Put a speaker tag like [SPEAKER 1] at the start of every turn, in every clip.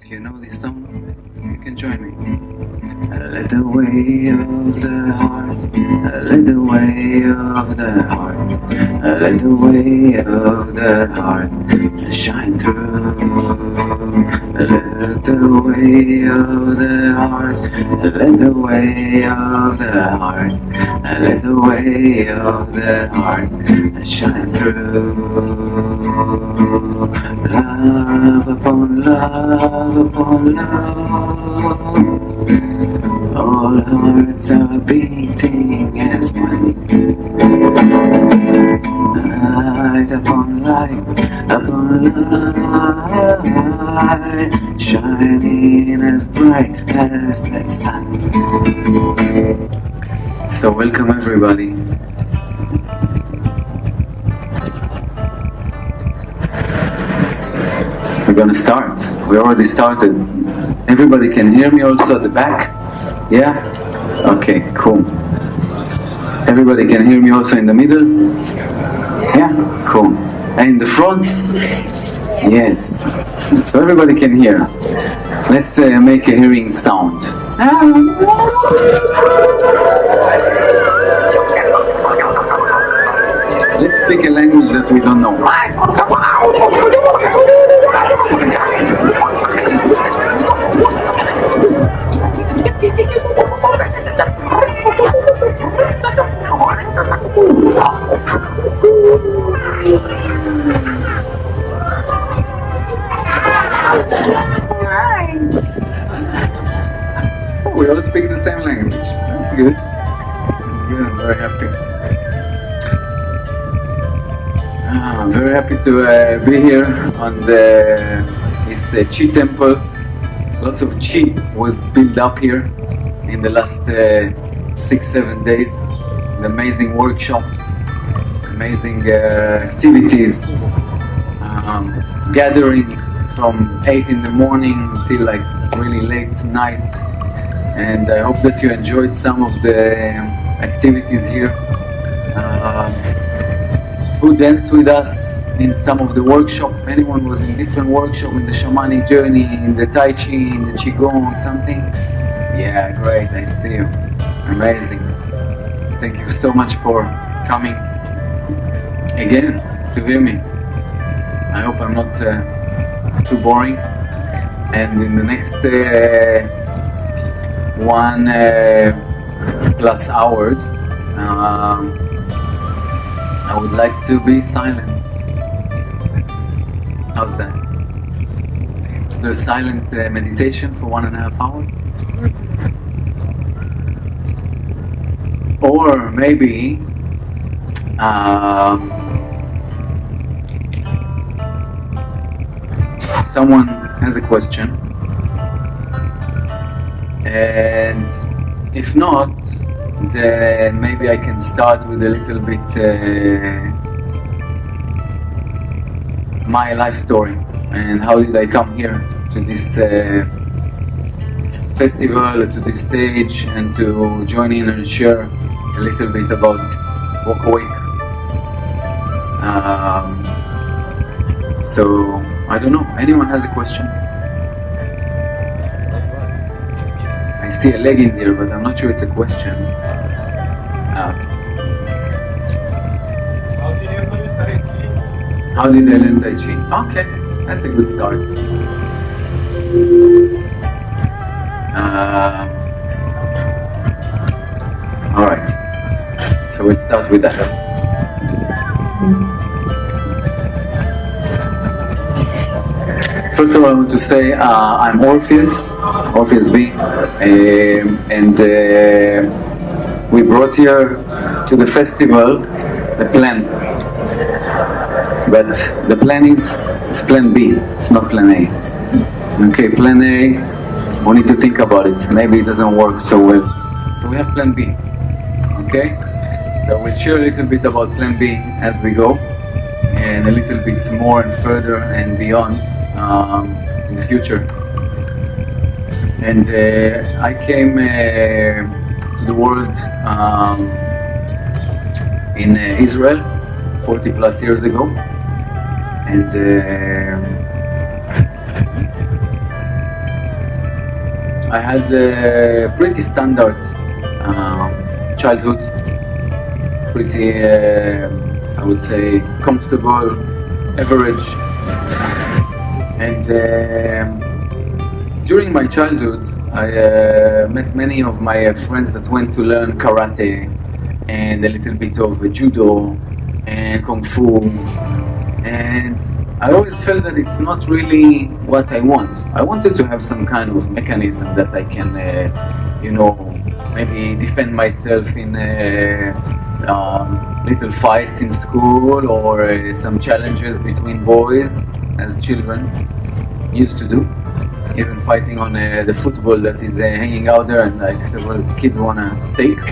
[SPEAKER 1] If you know this song, you can join me. Let the way of the heart, let the way of the heart, let the way of the heart shine through. Let the way of the heart, let the way of the heart, let the way of the heart shine through. Love upon love upon love, all hearts are beating as one. Light upon light shining as bright as the sun. So welcome everybody. We're gonna start. We already started. Everybody can hear me also at the back? Yeah? Okay, cool. Everybody can hear me also in the middle? Yeah? Cool. And in the front? Yes. So everybody can hear. Let's make a hearing sound. Let's speak a language that we don't know. So we all speak the same language. That's good. I'm very happy. I'm very happy to be here on this Chi temple. Lots of Chi was built up here in the last 6-7 days. The amazing workshops, amazing activities, gatherings from 8 in the morning till like really late night. And I hope that you enjoyed some of the activities here. Who danced with us in some of the workshop? Anyone was in different workshop, in the shamanic journey, in the Tai Chi, in the Qigong, something? Yeah, great, I see you. Amazing. Thank you so much for coming again to hear me. I hope I'm not too boring. And in the next 1+ hours, I would like to be silent. How's that? Let's do a silent meditation for 1.5 hours. Or maybe someone has a question, and if not, then maybe I can start with a little bit my life story and how did I come here to this festival, to this stage, and to join in and share a little bit about Walk Awake. So I don't know, anyone has a question? I see a leg in there, but I'm not sure it's a question. Okay. How did I learn Tai Chi? Okay, that's a good start. Alright, so we'll start with that. First of all, I want to say I'm Orpheus B, and we brought here to the festival the plan. But the plan it's plan B, it's not plan A. Okay, plan A, we need to think about it. Maybe it doesn't work so well. So we have plan B. Okay? So we'll share a little bit about plan B as we go, and a little bit more and further and beyond in the future. And I came to the world in Israel 40+ years ago, and I had a pretty standard childhood, pretty, I would say, comfortable, average. And during my childhood, I met many of my friends that went to learn karate and a little bit of judo and kung fu. And I always felt that it's not really what I want. I wanted to have some kind of mechanism that I can, maybe defend myself in little fights in school or some challenges between boys as children used to do. Even fighting on the football that is hanging out there and like several kids wanna take.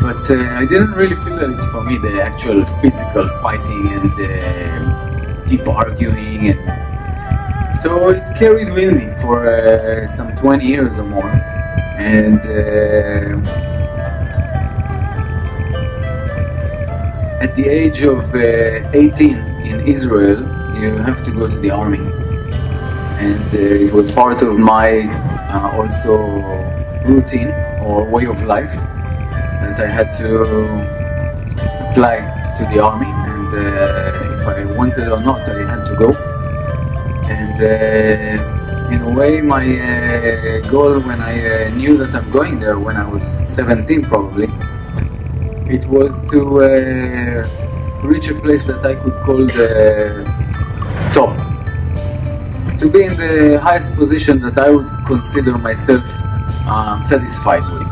[SPEAKER 1] But I didn't really feel that it's for me, the actual physical fighting and deep arguing. And so it carried with me for some 20 years or more. And at the age of 18 in Israel, you have to go to the army. And it was part of my also routine or way of life that I had to apply to the army, and if I wanted or not, I had to go. And in a way, my goal when I knew that I'm going there, when I was 17 probably, it was to reach a place that I could call the top. To be in the highest position that I would consider myself satisfied with.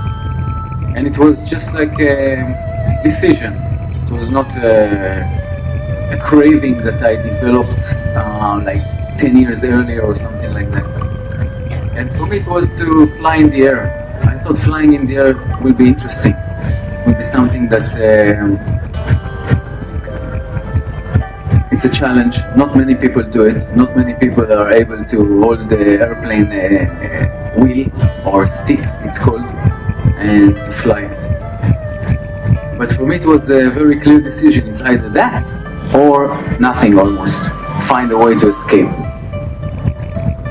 [SPEAKER 1] And it was just like a decision. It was not a craving that I developed like 10 years earlier or something like that. And for me it was to fly in the air. I thought flying in the air would be interesting. It would be something that it's a challenge. Not many people do it. Not many people are able to hold the airplane wheel or stick, it's called, and to fly. But for me it was a very clear decision. It's either that or nothing almost. Find a way to escape.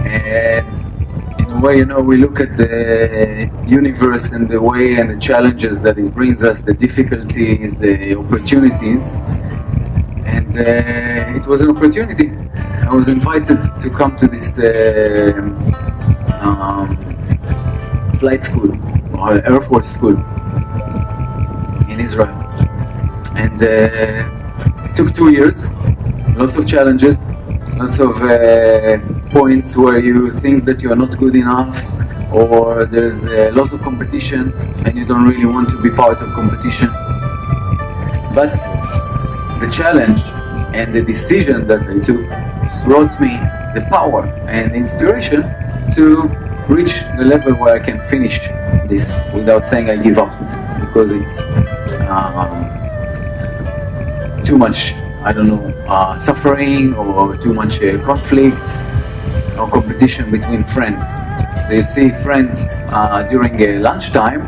[SPEAKER 1] And in a way, we look at the universe and the way and the challenges that it brings us, the difficulties, the opportunities. And it was an opportunity. I was invited to come to this flight school or Air Force school in Israel. And it took 2 years, lots of challenges, lots of points where you think that you are not good enough, or there's a lot of competition and you don't really want to be part of competition. But the challenge and the decision that I took brought me the power and inspiration to reach the level where I can finish this without saying I give up, because it's too much, suffering or too much conflicts or competition between friends. So you see friends during lunchtime,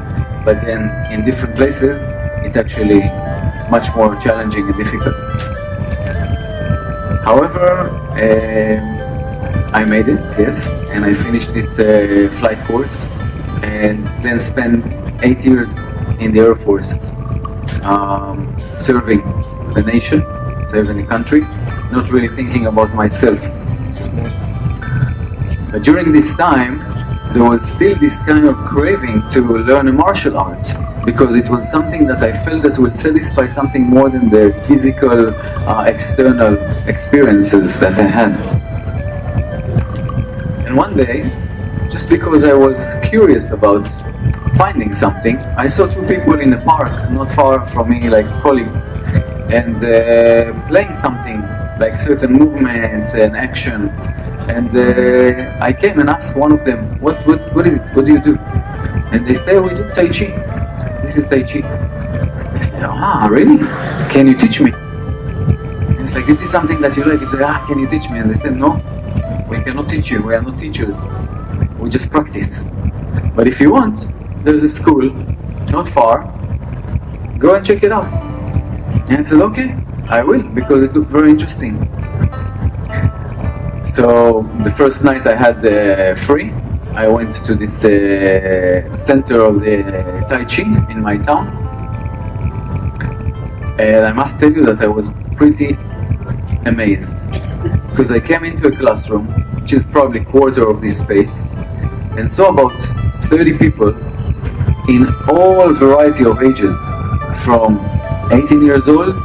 [SPEAKER 1] but then in different places it's actually much more challenging and difficult. However, I made it, yes, and I finished this flight course and then spent 8 years in the Air Force serving the nation, serving the country, not really thinking about myself. But during this time, there was still this kind of craving to learn a martial art, because it was something that I felt that would satisfy something more than the physical, external experiences that I had. And one day, just because I was curious about finding something, I saw two people in a park not far from me, like colleagues, and playing something, like certain movements and action. And I came and asked one of them, what is it? What do you do? And they say, we do Tai Chi. This is Tai Chi. I said, really? Can you teach me? And it's like, is this something that you like? You say, can you teach me? And they said, no, we cannot teach you. We are not teachers. We just practice. But if you want, there's a school not far. Go and check it out. And I said, okay, I will, because it looked very interesting. So the first night I had free, I went to this center of the Tai Chi in my town, and I must tell you that I was pretty amazed, because I came into a classroom, which is probably a quarter of this space, and saw about 30 people in all variety of ages, from 18 years old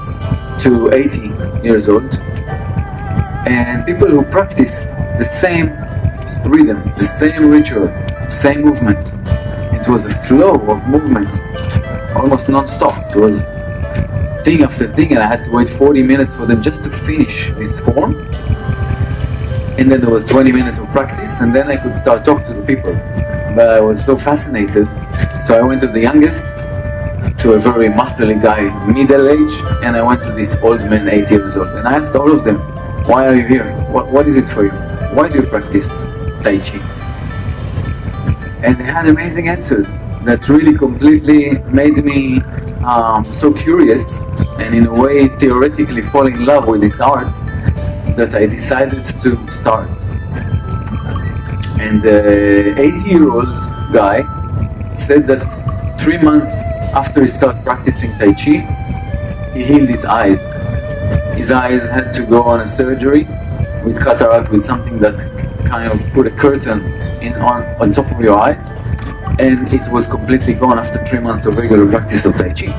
[SPEAKER 1] to 80 years old, and people who practice the same rhythm, the same ritual, same movement. It was a flow of movement, almost non-stop. It was thing after thing, and I had to wait 40 minutes for them just to finish this form. And then there was 20 minutes of practice, and then I could start talking to the people. But I was so fascinated, so I went to the youngest, to a very masterly guy, middle age, and I went to this old man, 8 years old, and I asked all of them, why are you here? What is it for you? Why do you practice Tai Chi? And they had amazing answers that really completely made me so curious, and in a way theoretically fall in love with this art, that I decided to start. And the 80-year-old guy said that 3 months after he started practicing Tai Chi, he healed his eyes. His eyes had to go on a surgery with cataract, with something that kind of put a curtain on top of your eyes, and it was completely gone after 3 months of regular practice of Tai Chi.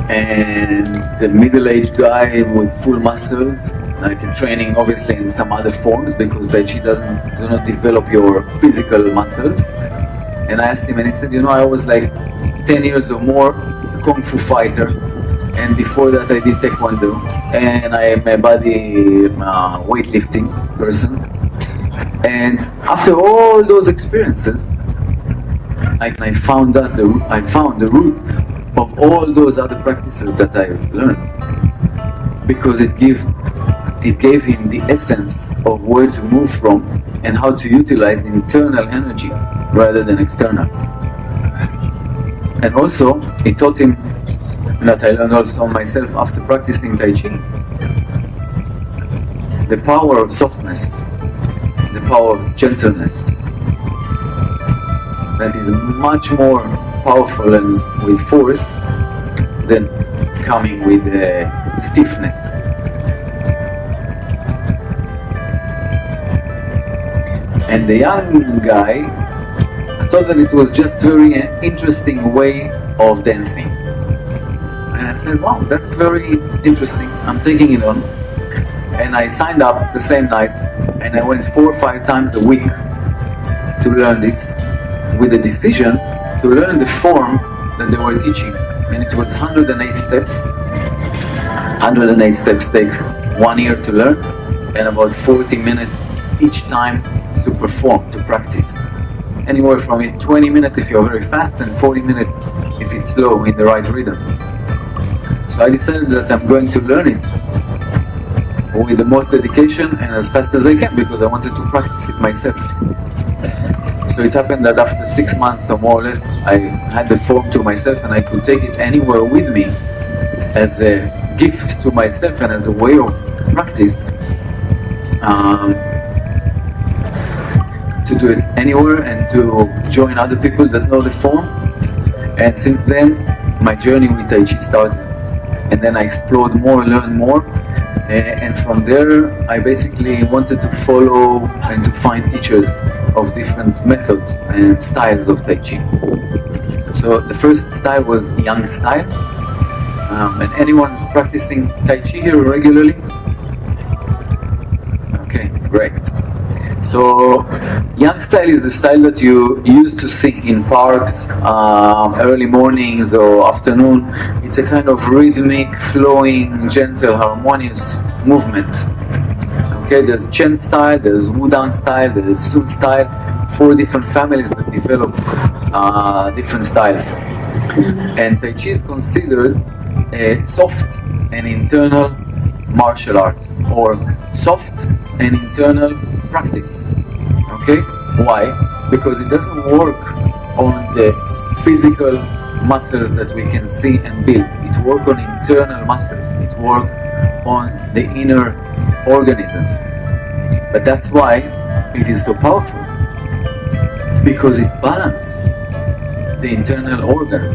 [SPEAKER 1] And the middle-aged guy with full muscles, like training obviously in some other forms, because Tai Chi do not develop your physical muscles. And I asked him, and he said, I was like 10 years or more a Kung Fu fighter, and before that I did Taekwondo, and I am a body weightlifting person. And after all those experiences, I found the root of all those other practices that I've learned, because it gave him the essence of where to move from and how to utilize internal energy rather than external. And also, it taught him, that I learned also myself after practicing Tai Chi, the power of softness, the power of gentleness, that is much more powerful and with force than coming with stiffness. And the young guy, I thought that it was just very interesting way of dancing. And I said, wow, that's very interesting, I'm taking it on. And I signed up the same night, and I went 4 or 5 times a week to learn this, with the decision to learn the form that they were teaching. And it was 108 steps. 108 steps takes 1 year to learn, and about 40 minutes each time to perform, to practice. Anywhere from 20 minutes if you're very fast, and 40 minutes if it's slow, in the right rhythm. So I decided that I'm going to learn it with the most dedication and as fast as I can, because I wanted to practice it myself. So it happened that after 6 months or more or less, I had the form to myself, and I could take it anywhere with me as a gift to myself and as a way of practice, to do it anywhere and to join other people that know the form. And since then, my journey with Tai Chi started, and then I explored more, learned more, and from there I basically wanted to follow and to find teachers of different methods and styles of Tai Chi. So the first style was Yang style, and anyone's practicing Tai Chi here regularly? Okay, great. So Yang style is the style that you used to see in parks, early mornings or afternoon. It's a kind of rhythmic, flowing, gentle, harmonious movement. Okay, there's Chen style, there's Wudang style, there's Sun style, 4 different families that develop different styles. And Tai Chi is considered a soft and internal martial art, or soft and internal practice. Okay? Why? Because it doesn't work on the physical muscles that we can see and build. It works on internal muscles. It works on the inner organisms. But that's why it is so powerful because it balances the internal organs.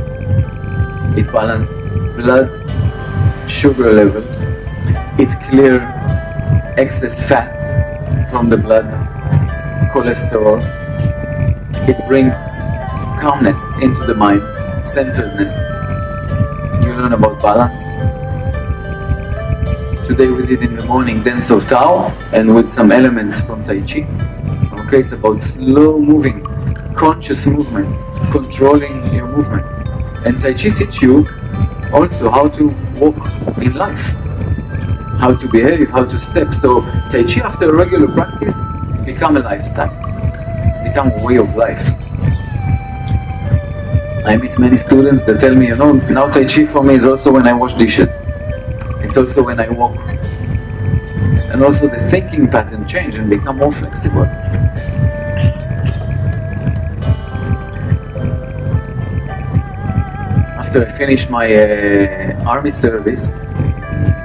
[SPEAKER 1] It balances blood sugar levels. It clears excess fats from the blood, cholesterol. It brings calmness into the mind, centeredness. You learn about balance. Today we did in the morning dance of Tao and with some elements from Tai Chi. Okay, it's about slow moving, conscious movement, controlling your movement. And Tai Chi teach you also how to walk in life, how to behave, how to step. So Tai Chi after a regular practice become a lifestyle, become a way of life. I meet many students that tell me, now Tai Chi for me is also when I wash dishes. It's also when I walk. And also the thinking pattern change and become more flexible. After I finished my army service,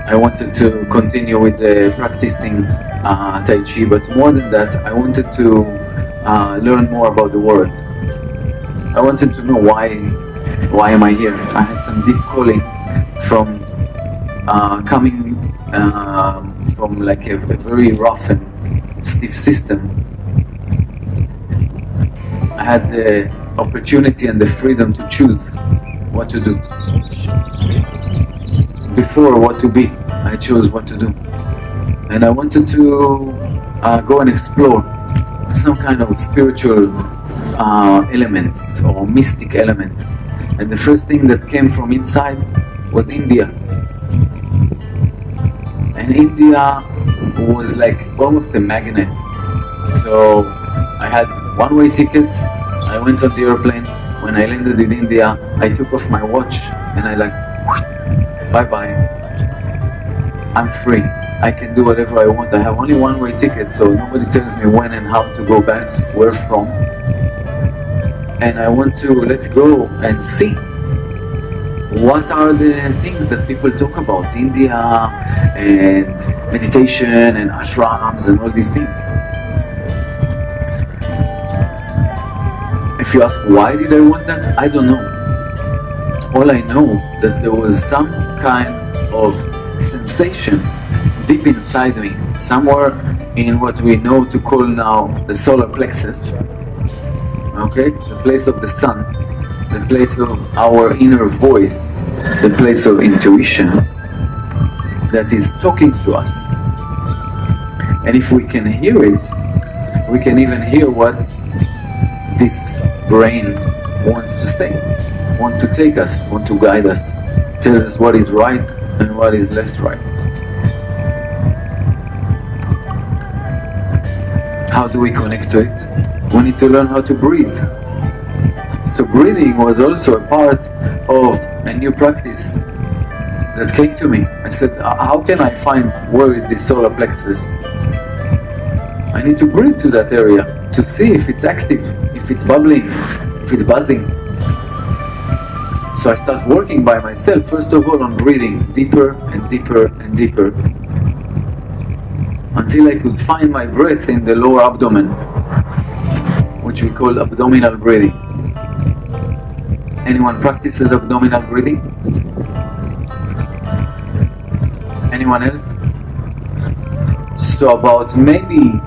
[SPEAKER 1] I wanted to continue with practicing Tai Chi, but more than that, I wanted to learn more about the world. I wanted to know why am I here? I had some deep calling from coming from like a very rough and stiff system. I had the opportunity and the freedom to choose what to do. Before what to be, I chose what to do. And I wanted to go and explore some kind of spiritual elements or mystic elements. And the first thing that came from inside was India. And India was like almost a magnet. So I had one-way tickets, I went on the airplane. When I landed in India, I took off my watch and I like, bye-bye. I'm free. I can do whatever I want. I have only one-way ticket, so nobody tells me when and how to go back, where from. And I want to let go and see what are the things that people talk about, India and meditation and ashrams and all these things. If you ask why did I want that, I don't know. All I know that there was some kind of sensation deep inside me, somewhere in what we know to call now the solar plexus, okay, the place of the sun, the place of our inner voice, the place of intuition that is talking to us. And if we can hear it, we can even hear what this brain wants to say, want to take us, want to guide us, tells us what is right and what is less right. How do we connect to it? We need to learn how to breathe. So breathing was also a part of a new practice that came to me. I said, how can I find where is this solar plexus? I need to breathe to that area to see if it's active, if it's bubbling, if it's buzzing. So I start working by myself, first of all on breathing deeper and deeper and deeper, until I could find my breath in the lower abdomen, which we call abdominal breathing. Anyone practices abdominal breathing? Anyone else? So about maybe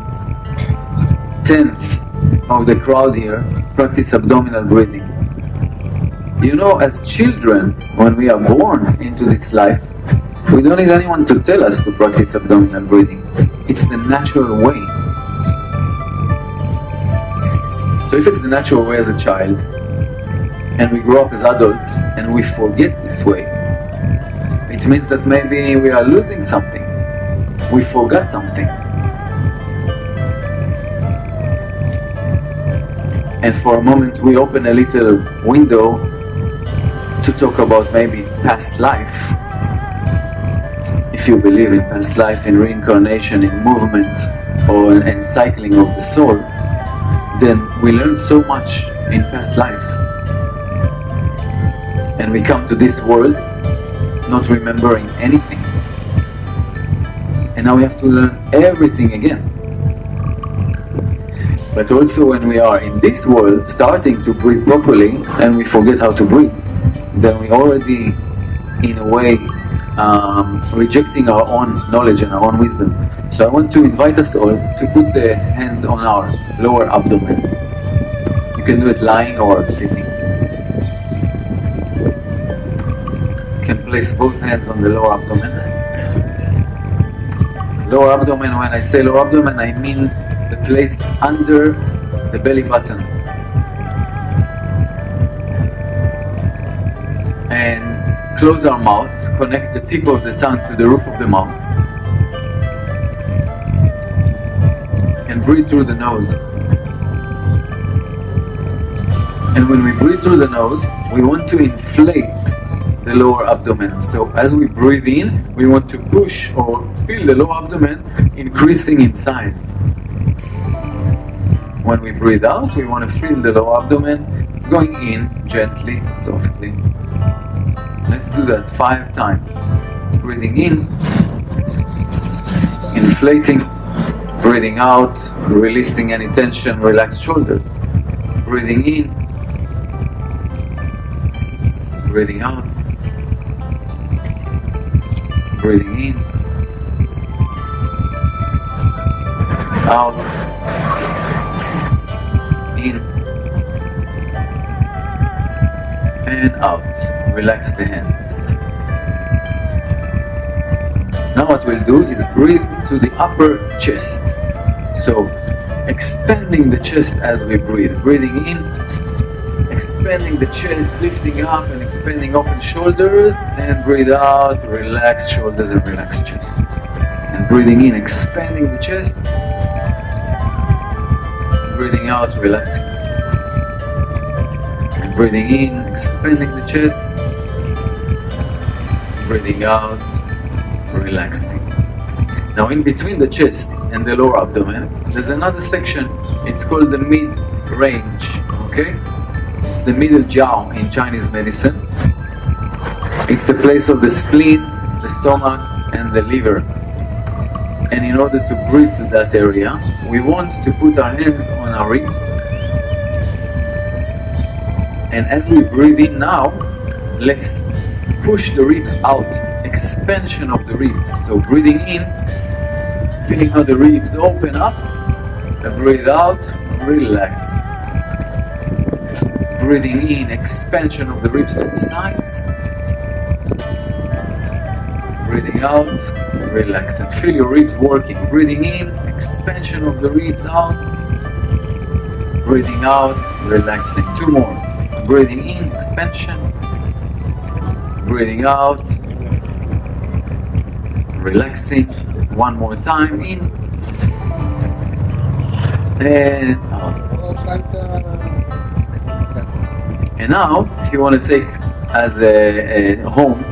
[SPEAKER 1] 1/10 of the crowd here practice abdominal breathing. You know, as children, when we are born into this life, we don't need anyone to tell us to practice abdominal breathing. It's the natural way. So if it's the natural way as a child, and we grow up as adults and we forget this way, it means that maybe we are losing something. We forgot something. And for a moment we open a little window to talk about maybe past life. If you believe in past life, in reincarnation, in movement, or in cycling of the soul, then we learn so much in past life. And we come to this world not remembering anything. And now we have to learn everything again. but also when we are in this world starting to breathe properly and we forget how to breathe, then we already in a way rejecting our own knowledge and our own wisdom. So I want to invite us all to put the hands on our lower abdomen. You can do it lying or sitting. You can place both hands on the lower abdomen. Lower abdomen, when I say lower abdomen, I mean the place under the belly button. And close our mouth, connect the tip of the tongue to the roof of the mouth. And breathe through the nose. And when we breathe through the nose, we want to inflate the lower abdomen. So as we breathe in, we want to push or feel the lower abdomen increasing in size. When we breathe out, we want to feel the lower abdomen going in gently, softly. Let's do that 5 times. Breathing in, inflating, breathing out, releasing any tension, relaxed shoulders. Breathing in, breathing out, breathing in, out, in, and out. Relax the hands. Now what we'll do is breathe to the upper chest. So expanding the chest as we breathe. Breathing in, expanding the chest, lifting up and expanding open shoulders, and breathe out, relaxed shoulders and relaxed chest. And breathing in, expanding the chest, breathing out, relaxing. And breathing in, expanding the chest, breathing out, relaxing. Now in between the chest and the lower abdomen, there's another section, it's called the mid-range, okay? It's the middle jiao in Chinese medicine. It's the place of the spleen, the stomach and the liver. And in order to breathe to that area, we want to put our hands on our ribs. And as we breathe in now, let's push the ribs out, expansion of the ribs. So breathing in, feeling how the ribs open up, and breathe out, relax. Breathing in, expansion of the ribs to the sides. Breathing out, relax. And feel your ribs working. Breathing in, expansion of the ribs out. Breathing out, relaxing. 2 more. Breathing in, expansion. Breathing out, relaxing. 1 more time, in and out. And now, if you want to take as a home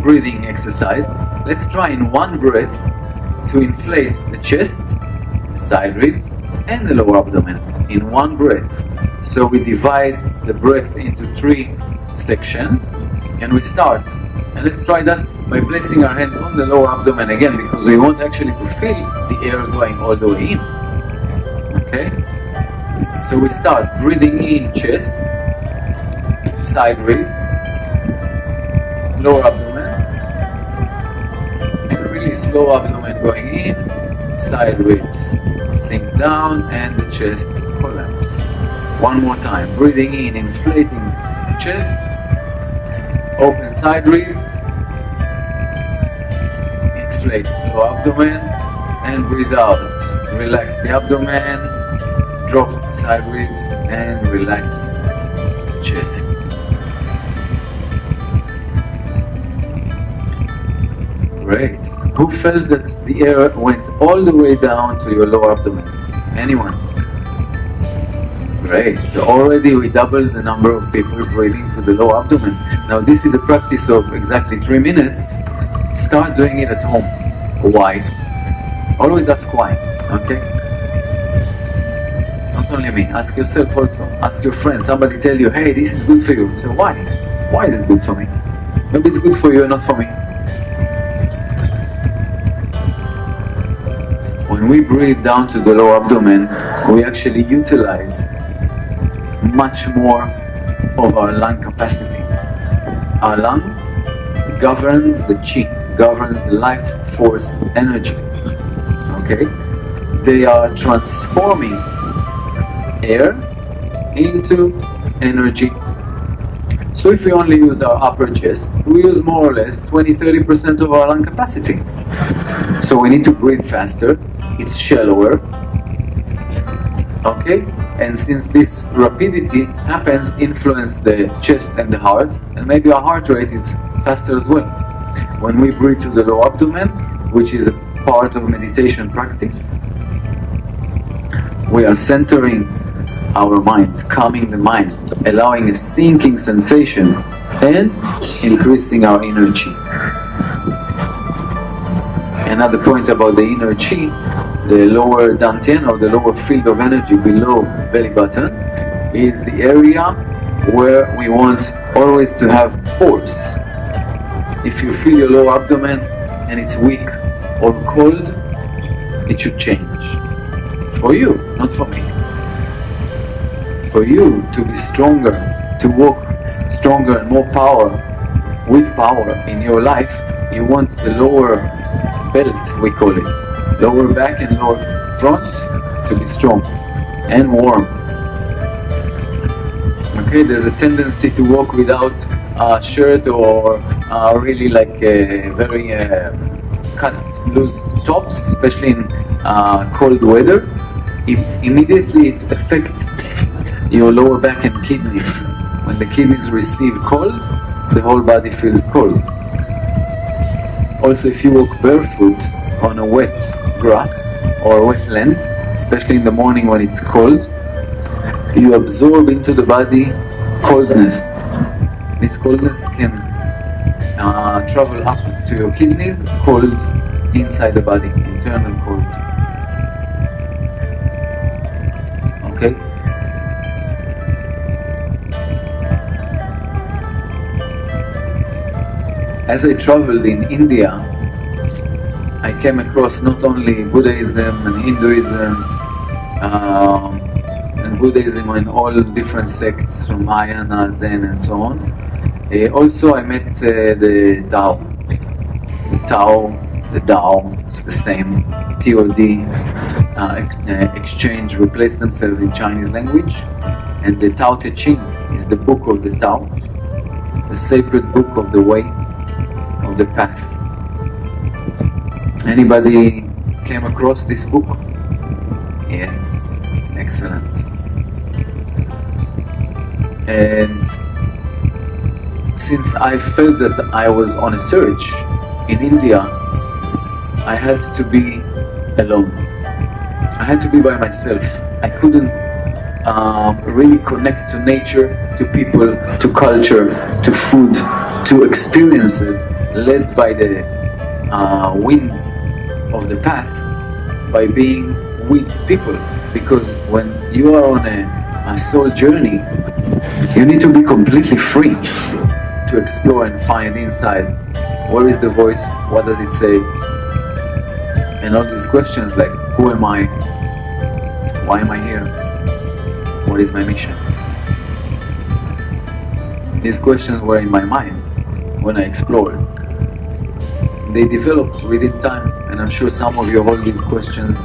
[SPEAKER 1] breathing exercise, let's try in 1 breath to inflate the chest, the side ribs and the lower abdomen in 1 breath. So we divide the breath into 3 sections and we start. And let's try that by placing our hands on the lower abdomen again, because we want actually to feel the air going all the way in. Okay? So we start breathing in chest, side ribs, lower abdomen, and release lower abdomen going in, side ribs sink down and the chest collapse. 1 more time, breathing in, inflating the chest, open side ribs, inflate lower abdomen, and breathe out. Relax the abdomen, drop side ribs, and relax chest. Great. Who felt that the air went all the way down to your lower abdomen? Anyone? Great. So already we doubled the number of people breathing to the lower abdomen. Now this is a practice of exactly 3 minutes. Start doing it at home. Why? Always ask why, okay? Not only me, ask yourself also. Ask your friends. Somebody tell you, hey, this is good for you. So why? Why is it good for me? Maybe it's good for you and not for me. when we breathe down to the lower abdomen, we actually utilize much more of our lung capacity. Our lungs governs the chi, governs the life force energy. Okay? They are transforming air into energy. So if we only use our upper chest, we use more or less 20-30% of our lung capacity. So we need to breathe faster, it's shallower. Okay? And since this rapidity happens, influence the chest and the heart, and maybe our heart rate is faster as well. When we breathe to the low abdomen, which is a part of meditation practice, we are centering our mind, calming the mind, allowing a sinking sensation and increasing our inner chi. Another point about the inner chi, the lower dantian or the lower field of energy below belly button is the area where we want always to have force. If you feel your lower abdomen and it's weak or cold, it should change. For you, not for me. For you to be stronger, to walk stronger and more power, with power in your life, you want the lower belt, we call it, lower back and lower front to be strong and warm. Okay, there's a tendency to walk without a shirt or really like very cut loose tops, especially in cold weather. Immediately it affects your lower back and kidneys. When the kidneys receive cold, the whole body feels cold. Also, if you walk barefoot on a wet grass or wetland, especially in the morning when it's cold, you absorb into the body coldness. This coldness can travel up to your kidneys, cold inside the body, internal cold. Okay? As I traveled in India, I came across not only Buddhism and Hinduism and Buddhism in all different sects from Mahayana, Zen and so on. Also I met the Tao. The Tao, it's the same, TOD, exchange, replace themselves in Chinese language. And the Tao Te Ching is the book of the Tao, the sacred book of the way, of the path. Anybody came across this book? Yes, excellent. And since I felt that I was on a search in India, I had to be alone. I had to be by myself. I couldn't really connect to nature, to people, to culture, to food, to experiences led by the winds of the path, by being with people. Because when you are on a soul journey, you need to be completely free to explore and find inside where is the voice, what does it say, and all these questions like who am I, why am I here, what is my mission. These questions were in my mind when I explored. They developed within time, and I'm sure some of you hold these questions.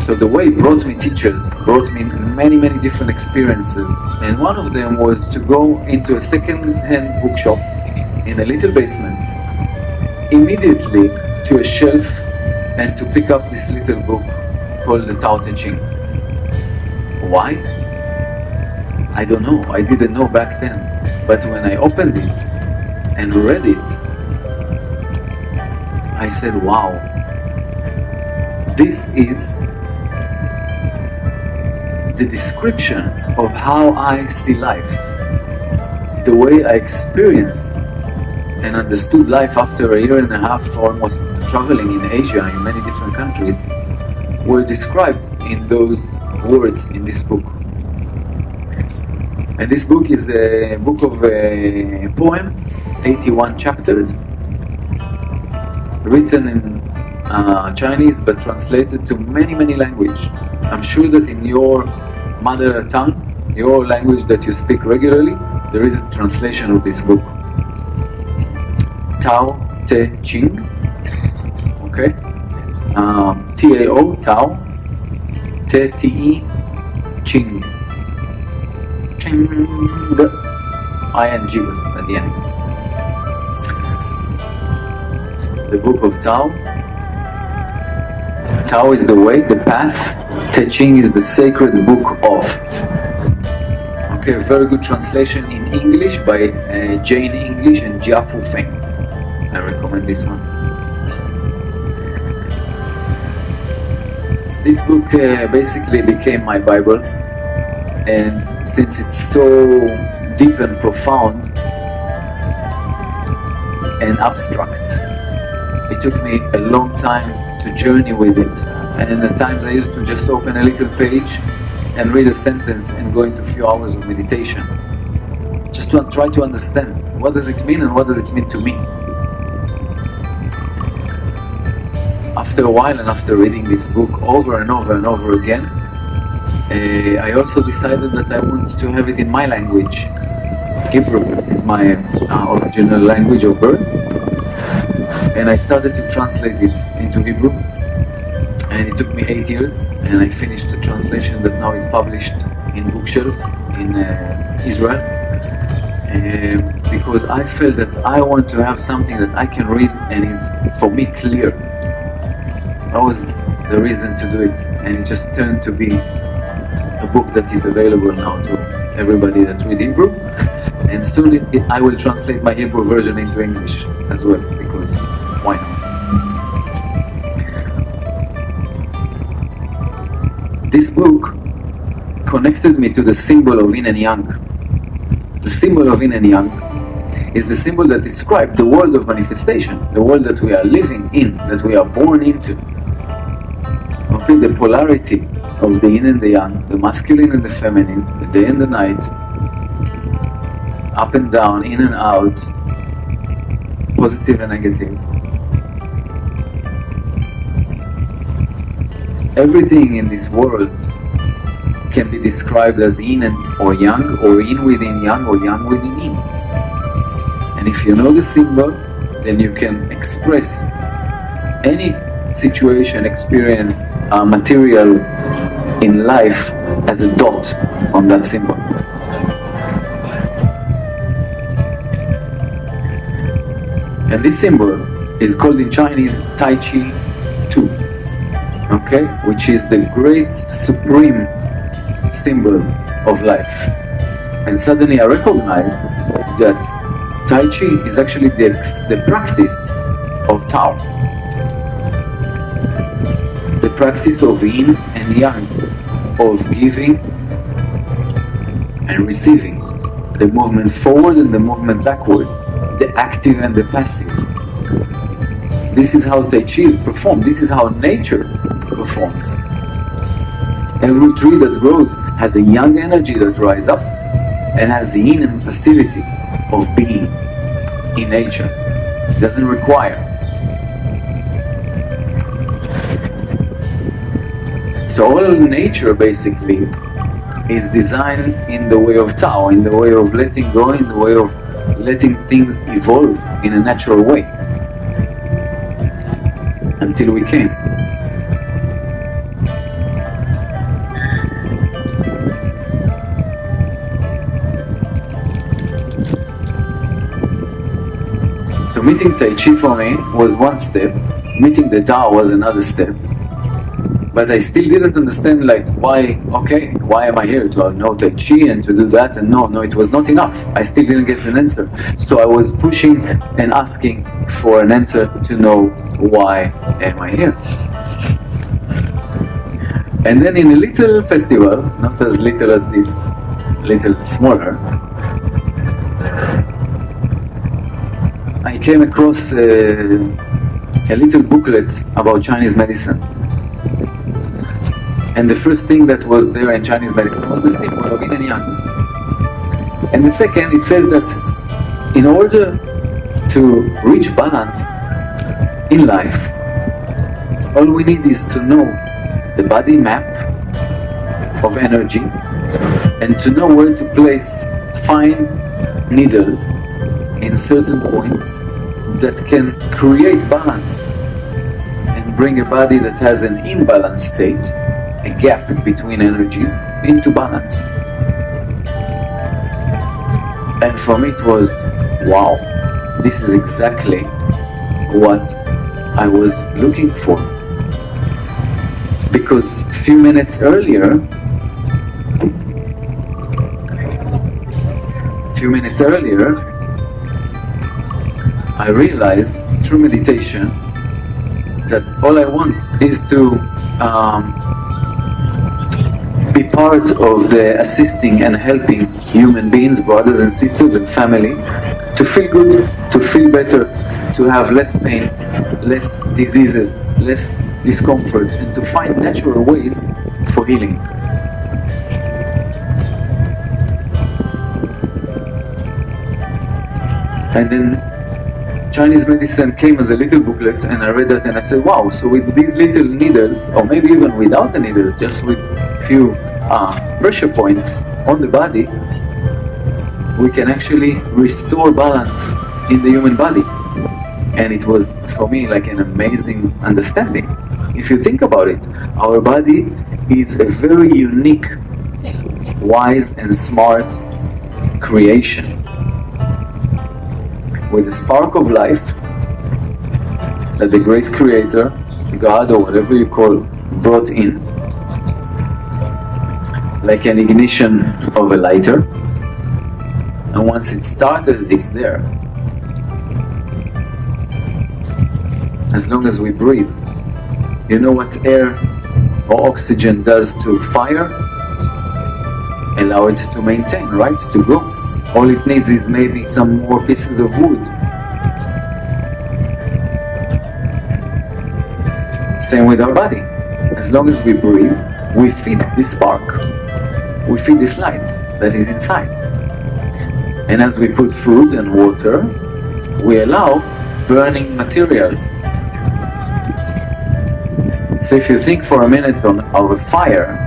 [SPEAKER 1] So the way brought me teachers, brought me many different experiences, and one of them was to go into a second-hand bookshop in a little basement, immediately to a shelf, and to pick up this little book called the Tao Te Ching. Why? I don't know, I didn't know back then, but when I opened it and read it, I said, wow, this is the description of how I see life. The way I experienced and understood life after a year and a half almost traveling in Asia in many different countries were described in those words in this book. And this book is a book of poems, 81 chapters, written in Chinese, but translated to many languages. I'm sure that in your mother tongue, your language that you speak regularly, there is a translation of this book. Tao Te Ching, okay? T-A-O, Tao, T-E, Ching. Ching, I-N-G was at the end. The book of Tao. Tao is the way, the path. Te Ching is the sacred book of. Okay, a very good translation in English by Jane English and Jiafu Feng. I recommend this one. This book basically became my Bible, and since it's so deep and profound and abstract, it took me a long time to journey with it. And at times I used to just open a little page and read a sentence and go into a few hours of meditation, just to try to understand what does it mean and what does it mean to me. After a while, and after reading this book over and over and over again, I also decided that I want to have it in my language. Hebrew is my original language of birth, and I started to translate it into Hebrew, and it took me 8 years, and I finished the translation that now is published in bookshelves in Israel, because I felt that I want to have something that I can read and is for me clear. That was the reason to do it, and it just turned to be a book that is available now to everybody that reads Hebrew, and soon I will translate my Hebrew version into English as well, because why not? This book connected me to the symbol of yin and yang. The symbol of yin and yang is the symbol that describes the world of manifestation, the world that we are living in, that we are born into. Okay, the polarity of the yin and the yang, the masculine and the feminine, the day and the night, up and down, in and out, positive and negative. Everything in this world can be described as yin or yang, or yin within yang, or yang within yin. And if you know the symbol, then you can express any situation, experience, material in life as a dot on that symbol. And this symbol is called in Chinese Tai Chi 2, okay, which is the great supreme symbol of life. And suddenly I recognized that Tai Chi is actually the practice of Tao, the practice of yin and yang, of giving and receiving, the movement forward and the movement backward, the active and the passive. This is how Tai Chi is performed, this is how nature performs. Every tree that grows has a yang energy that rises up and has the yin and passivity of being in nature. It doesn't require. So all nature basically is designed in the way of Tao, in the way of letting go, in the way of letting things evolve in a natural way, until we came. So meeting Tai Chi for me was one step, meeting the Tao was another step. But I still didn't understand, like, why am I here? To know Tai Chi and to do that? And no, it was not enough. I still didn't get an answer. So I was pushing and asking for an answer to know, why am I here? And then in a little festival, not as little as this, little smaller, I came across a little booklet about Chinese medicine. And the first thing that was there in Chinese medicine was the symbol of yin and yang. And the second, it says that in order to reach balance in life, All we need is to know the body map of energy and to know where to place fine needles in certain points that can create balance and bring a body that has an imbalanced state, a gap between energies, into balance. And for me it was, wow, this is exactly what I was looking for. Because a few minutes earlier, I realized through meditation that all I want is to be part of the assisting and helping human beings, brothers and sisters and family, to feel good, to feel better, to have less pain, less diseases, less discomfort, and to find natural ways for healing. And then Chinese medicine came as a little booklet, and I read that and I said, wow, so with these little needles, or maybe even without the needles, just with few pressure points on the body, we can actually restore balance in the human body. And it was for me like an amazing understanding. If you think about it, our body is a very unique, wise and smart creation with a spark of life that the great creator, God or whatever you call, brought in, like an ignition of a lighter, and once it started, it's there. As long as we breathe. You know what air or oxygen does to fire? Allow it to maintain, right? To go. All it needs is maybe some more pieces of wood. Same with our body. As long as we breathe, we feed this spark. We feed this light that is inside. And as we put food and water, we allow burning material. So if you think for a minute of a fire,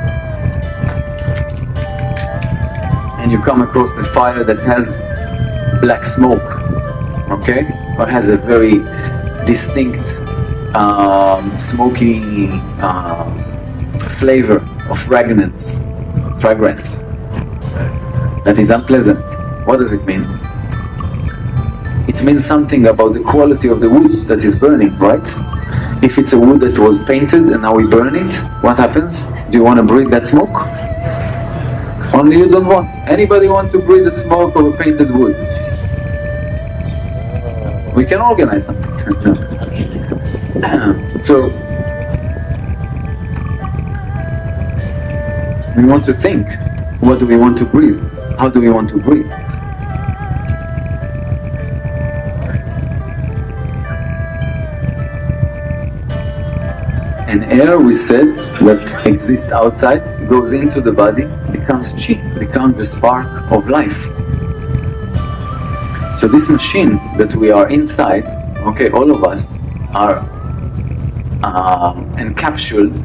[SPEAKER 1] and you come across a fire that has black smoke, okay, or has a very distinct smoky flavor or fragrance that is unpleasant, what does it mean? It means something about the quality of the wood that is burning, right? If it's a wood that was painted and now we burn it, what happens? Do you want to breathe that smoke? Only you don't want. Anybody want to breathe the smoke of a painted wood? We can organize something. So we want to think, what do we want to breathe? How do we want to breathe? And air, we said, that exists outside, goes into the body, becomes chi, becomes the spark of life. So this machine that we are inside, okay, all of us are encapsulated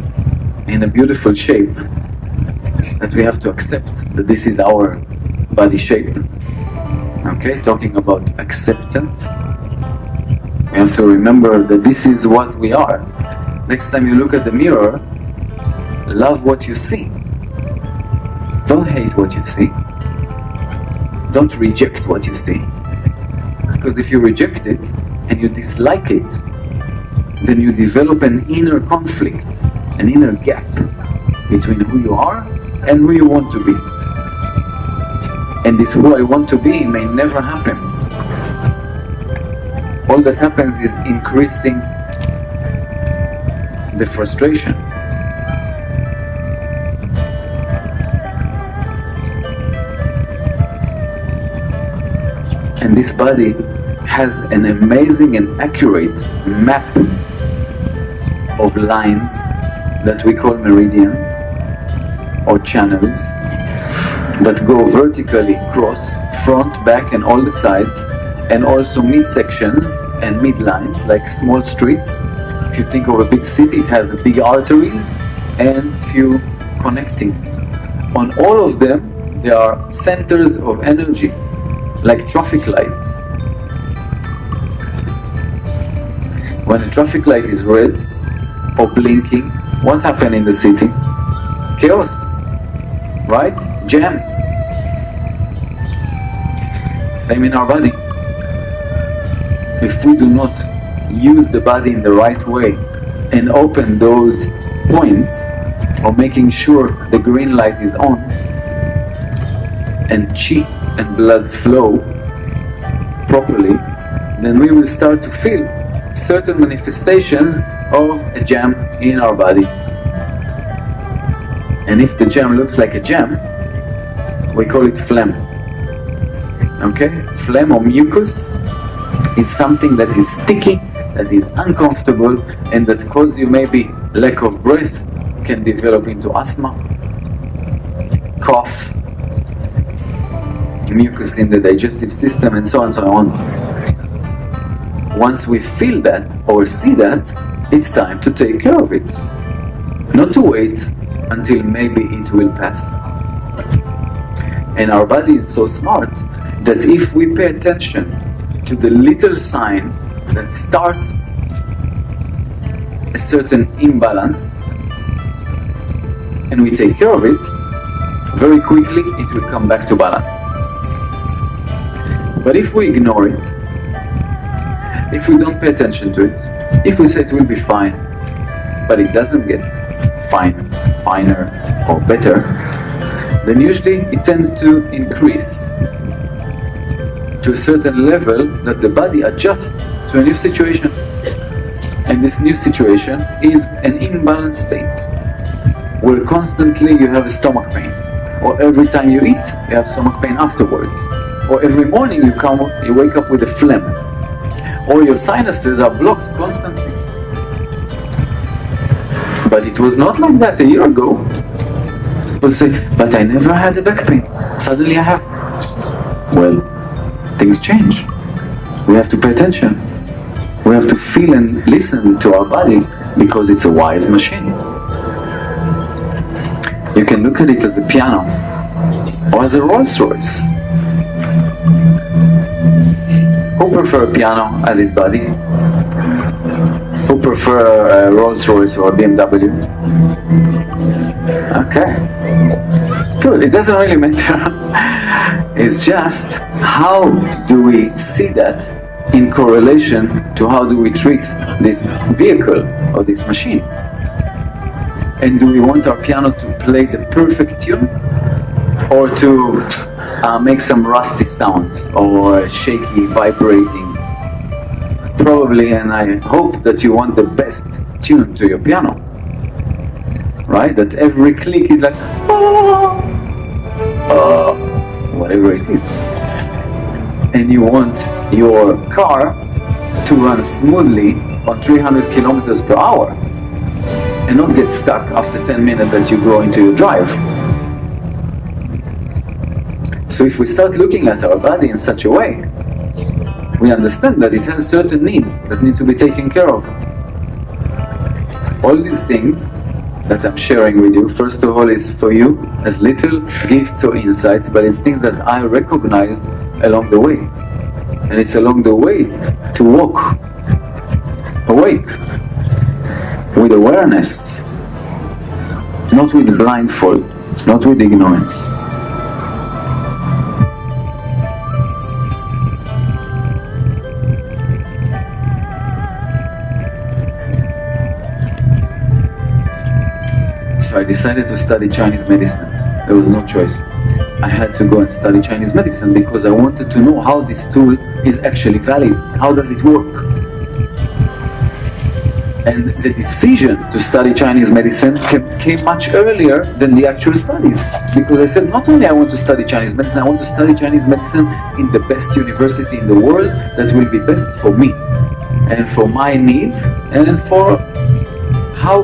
[SPEAKER 1] in a beautiful shape that we have to accept that this is our body shape. Okay, talking about acceptance, we have to remember that this is what we are. Next time you look at the mirror, love what you see. Don't hate what you see. Don't reject what you see. Because if you reject it and you dislike it, then you develop an inner conflict, an inner gap between who you are and who you want to be. And this who I want to be may never happen. All that happens is increasing the frustration. And this body has an amazing and accurate map of lines that we call meridians or channels that go vertically across, front, back and all the sides, and also mid-sections and mid-lines like small streets If you think of a big city, it has big arteries and few connecting. On all of them, there are centers of energy, like traffic lights. When a traffic light is red or blinking, what happens in the city? Chaos, right? Jam. Same in our body. If we do not use the body in the right way and open those points, or making sure the green light is on and chi and blood flow properly, then we will start to feel certain manifestations of a jam in our body. And if the jam looks like a jam, we call it phlegm. Okay? Phlegm or mucus is something that is sticky, that is uncomfortable, and that causes you maybe lack of breath, can develop into asthma, cough, mucus in the digestive system, and so on and so on. Once we feel that or see that, it's time to take care of it. Not to wait until maybe it will pass. And our body is so smart that if we pay attention to the little signs that start a certain imbalance and we take care of it, very quickly it will come back to balance. But if we ignore it, if we don't pay attention to it, if we say it will be fine, but it doesn't get finer or better, then usually it tends to increase to a certain level that the body adjusts to a new situation. And this new situation is an imbalanced state, where constantly you have a stomach pain, or every time you eat you have stomach pain afterwards, or every morning you wake up with a phlegm, or your sinuses are blocked constantly. But it was not like that a year ago. People say, but I never had a back pain, suddenly I have. Well, things change. We have to pay attention. We have to feel and listen to our body, because it's a wise machine. You can look at it as a piano or as a Rolls Royce. Who prefer a piano as his body? Who prefer a Rolls Royce or a BMW? Okay, good, it doesn't really matter. It's just how do we see that in correlation to how do we treat this vehicle or this machine. And do we want our piano to play the perfect tune, or to make some rusty sound or shaky, vibrating? Probably, and I hope that you want the best tune to your piano, right? That every click is like whatever it is. And you want your car to run smoothly on 300 kilometers per hour and not get stuck after 10 minutes that you go into your drive. So if we start looking at our body in such a way, we understand that it has certain needs that need to be taken care of. All these things that I'm sharing with you, first of all, is for you as little gifts or insights, but it's things that I recognize along the way. And it's along the way to walk awake with awareness, not with blindfold, not with ignorance. So I decided to study Chinese medicine. There was no choice. I had to go and study Chinese medicine because I wanted to know how this tool is actually valid. How does it work? And the decision to study Chinese medicine came much earlier than the actual studies, because I said, not only I want to study Chinese medicine, I want to study Chinese medicine in the best university in the world that will be best for me and for my needs and for how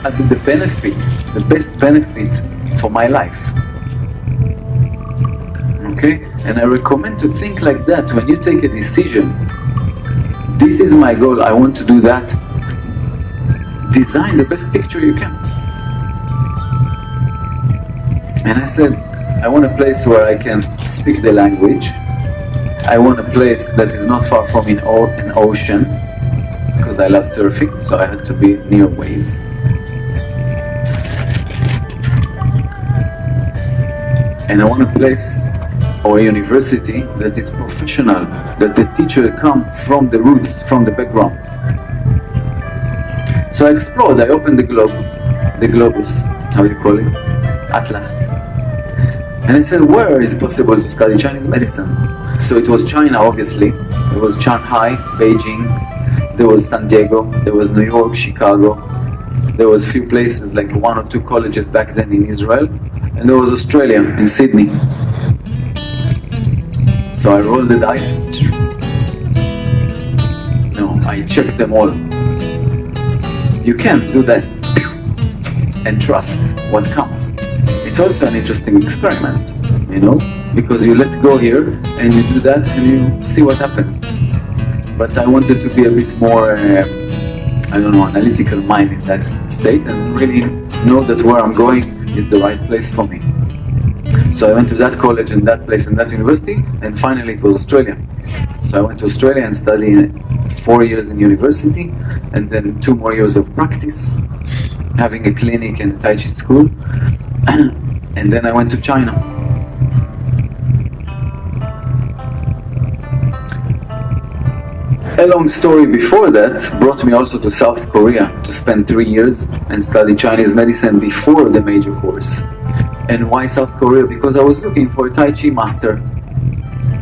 [SPEAKER 1] the benefit, the best benefit for my life. Okay? And I recommend to think like that when you take a decision. This is my goal, I want to do that. design the best picture you can. And I said, I want a place where I can speak the language. I want a place that is not far from an ocean, because I love surfing, so I had to be near waves. And I want a place or a university that is professional, that the teacher come from the roots, from the background. So I explored, I opened the globus, how do you call it? Atlas. And I said, where is it possible to study Chinese medicine? So it was China, obviously. It was Shanghai, Beijing, there was San Diego, there was New York, Chicago. There was a few places, like 1 or 2 colleges back then in Israel. And there was Australia, in Sydney. So I rolled the dice. No, I checked them all. You can't do that and trust what comes. It's also an interesting experiment, you know, because you let go here and you do that and you see what happens. But I wanted to be a bit more, I don't know, analytical mind in that state and really know that where I'm going is the right place for me. So I went to that college and that place and that university, and finally it was Australia. So I went to Australia and studied 4 years in university, and then 2 more years of practice, having a clinic and a Tai Chi school. And then I went to China. A long story before that brought me also to South Korea to spend 3 years and study Chinese medicine before the major course. And why South Korea? Because I was looking for a Tai Chi master.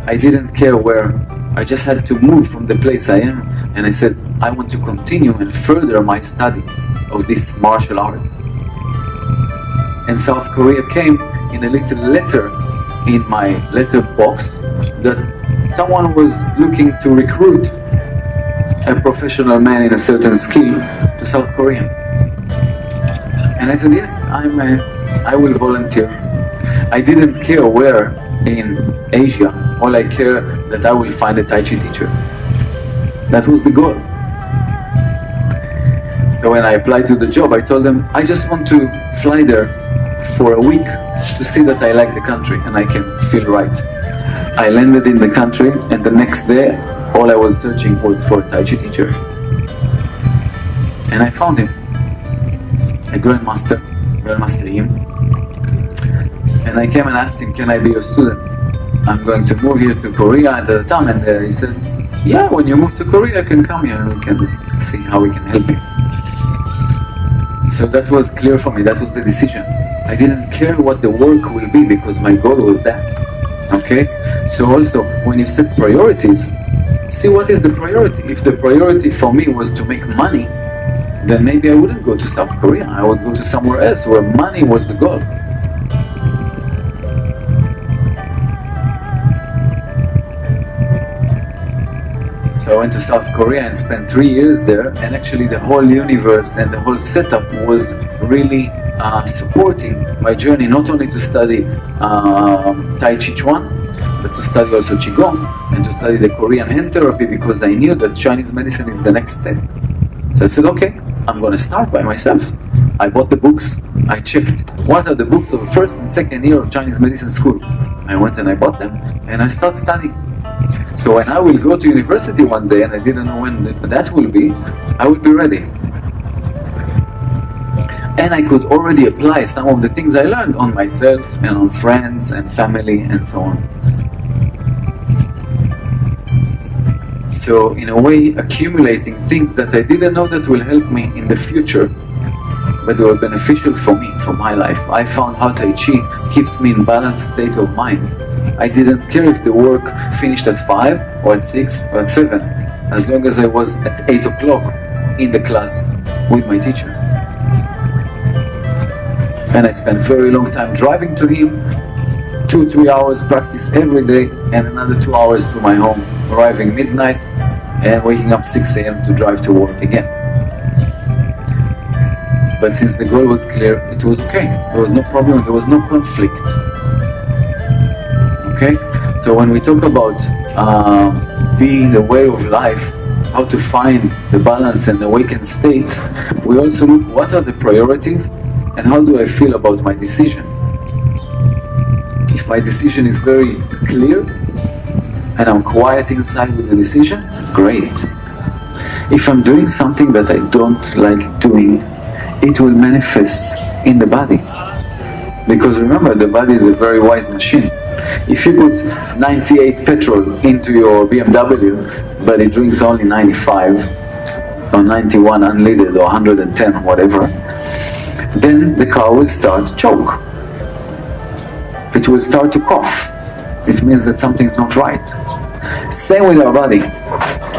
[SPEAKER 1] I didn't care where. I just had to move from the place I am, and I said, I want to continue and further my study of this martial art. And South Korea came in a little letter in my letter box that someone was looking to recruit a professional man in a certain skill to South Korea. And I said, yes, I will volunteer. I didn't care where in Asia. All I care that I will find a Tai Chi teacher. That was the goal. So when I applied to the job, I told them, I just want to fly there for a week to see that I like the country and I can feel right. I landed in the country, and the next day all I was searching for was for a Tai Chi teacher. And I found him, a Grandmaster Yim. And I came and asked him, can I be your student? I'm going to move here to Korea at the time. And he said, yeah, when you move to Korea, you can come here and we can see how we can help you. So that was clear for me, that was the decision. I didn't care what the work will be because my goal was that. Okay? So also, when you set priorities, see what is the priority. If the priority for me was to make money, then maybe I wouldn't go to South Korea. I would go to somewhere else where money was the goal. So I went to South Korea and spent 3 years there, and actually the whole universe and the whole setup was really supporting my journey, not only to study Tai Chi Chuan, but to study also Qigong and to study the Korean hand therapy, because I knew that Chinese medicine is the next step. So I said, okay, I'm going to start by myself. I bought the books, I checked what are the books of the first and second year of Chinese medicine school. I went and I bought them and I started studying. So when I will go to university one day, and I didn't know when that will be, I will be ready. And I could already apply some of the things I learned on myself and on friends and family and so on. So in a way, accumulating things that I didn't know that will help me in the future, but they were beneficial for me, for my life. I found how Tai Chi keeps me in balanced state of mind. I didn't care if the work finished at 5 or at 6 or at 7, as long as I was at 8 o'clock in the class with my teacher. And I spent very long time driving to him, 2-3 hours practice every day, and another 2 hours to my home, arriving midnight and waking up 6 a.m. to drive to work again. But since the goal was clear, it was okay. There was no problem, there was no conflict. Okay? So when we talk about being the way of life, how to find the balance and awakened state, we also look what are the priorities and how do I feel about my decision. If my decision is very clear and I'm quiet inside with the decision, great. If I'm doing something that I don't like doing, it will manifest in the body. Because remember, the body is a very wise machine. If you put 98 petrol into your BMW, but it drinks only 95 or 91 unleaded or 110, whatever, then the car will start to choke. It will start to cough. It means that something's not right. Same with our body.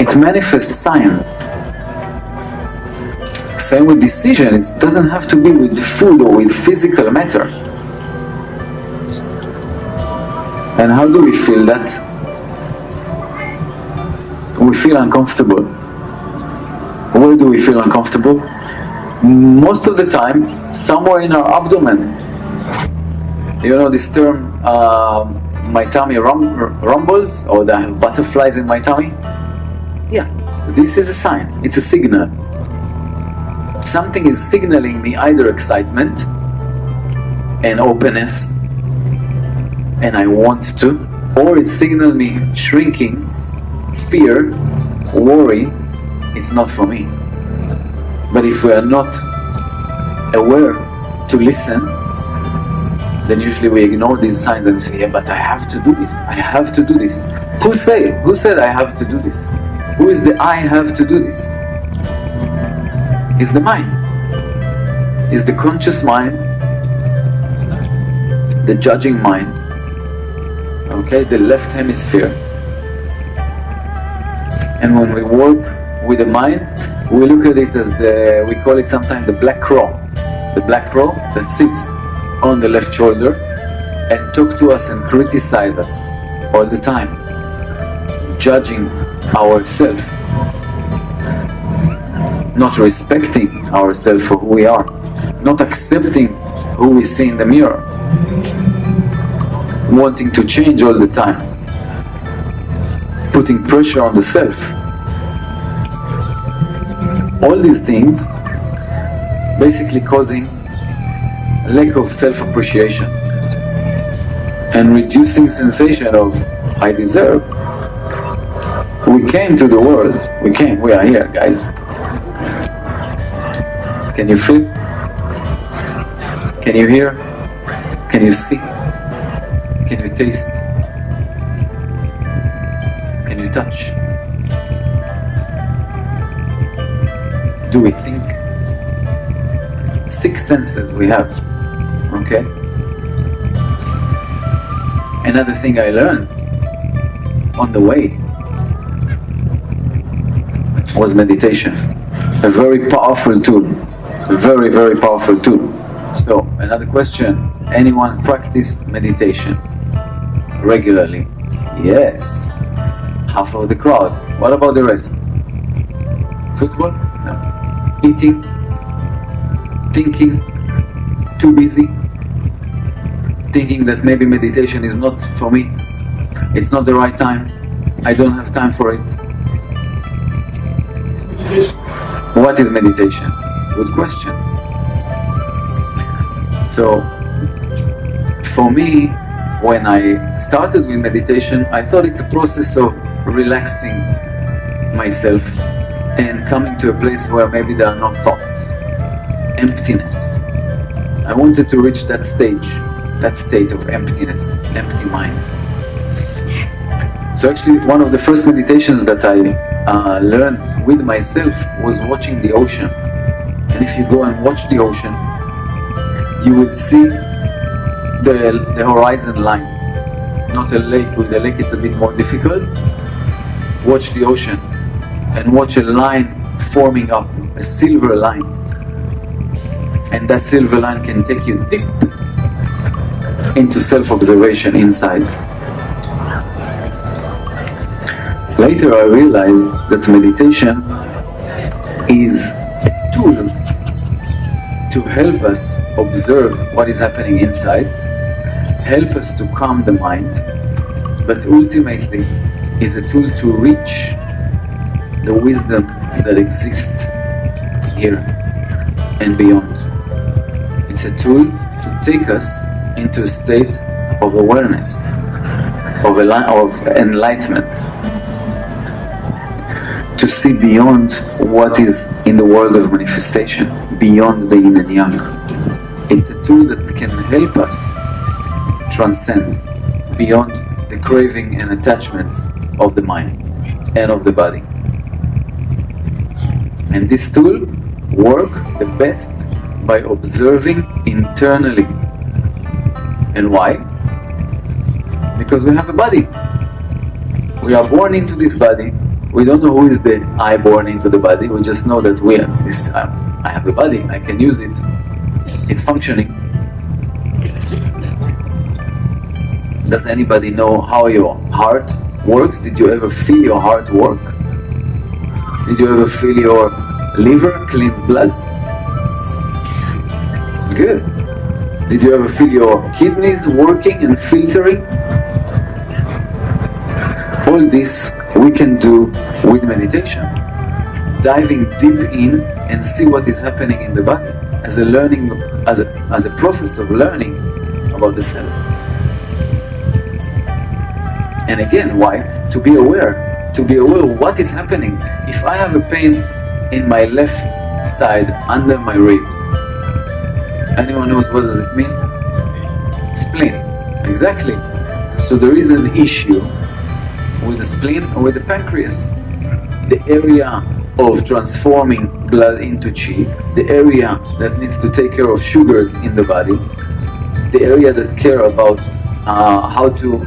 [SPEAKER 1] It manifests science. Same with decision. It doesn't have to be with food or with physical matter. And how do we feel that? We feel uncomfortable. Where do we feel uncomfortable? Most of the time, somewhere in our abdomen. You know this term, my tummy rumbles, or I have butterflies in my tummy? Yeah, this is a sign, it's a signal. Something is signaling me either excitement and openness, and I want to, or it signals me shrinking, fear, worry, it's not for me. But if we are not aware to listen, then usually we ignore these signs and we say, yeah, but I have to do this, I have to do this. Who said I have to do this? Who is the I have to do this? It's the mind. It's the conscious mind, the judging mind, okay, the left hemisphere. And when we work with the mind, we look at it as we call it sometimes the black crow. The black crow that sits on the left shoulder and talk to us and criticize us all the time, judging ourselves, not respecting ourselves for who we are, not accepting who we see in the mirror, wanting to change all the time, putting pressure on the self. All these things basically causing lack of self-appreciation and reducing sensation of I deserve. We came to the world, we are here, guys. Can you feel? Can you hear? Can you see? Can you taste? Can you touch? Do we think? 6 senses we have, okay? Another thing I learned on the way was meditation. A very powerful tool, a very, very powerful tool. So, another question, anyone practice meditation regularly? Yes, half of the crowd. What about the rest? Football? No. Eating? Thinking? Too busy? Thinking that maybe meditation is not for me, it's not the right time, I don't have time for it. What is meditation? Good question. So, for me, when I started with meditation, I thought it's a process of relaxing myself and coming to a place where maybe there are no thoughts, emptiness. I wanted to reach that stage, that state of emptiness, empty mind. So actually, one of the first meditations that I learned with myself was watching the ocean. And if you go and watch the ocean, you would see the horizon line. Not a lake. With a lake it's a bit more difficult. Watch the ocean and watch a line forming up, a silver line. And that silver line can take you deep into self-observation inside. Later I realized that meditation is a tool to help us observe what is happening inside, help us to calm the mind, but ultimately is a tool to reach the wisdom that exists here and beyond. It's a tool to take us into a state of awareness, of enlightenment, to see beyond what is in the world of manifestation, beyond the yin and yang. It's a tool that can help us transcend beyond the craving and attachments of the mind and of the body. And this tool works the best by observing internally. And why? Because we have a body. We are born into this body. We don't know who is the I born into the body. We just know that I have a body, I can use it. It's functioning. Does anybody know how your heart works? Did you ever feel your heart work? Did you ever feel your liver cleans blood? Good. Did you ever feel your kidneys working and filtering? All this we can do with meditation. Diving deep in and see what is happening in the body as a process of learning about the self. And again, why? To be aware of what is happening. If I have a pain in my left side under my ribs, anyone knows what does it mean? Spleen. Exactly. So there is an issue with the spleen or with the pancreas. The area of transforming blood into qi, the area that needs to take care of sugars in the body, the area that care about how to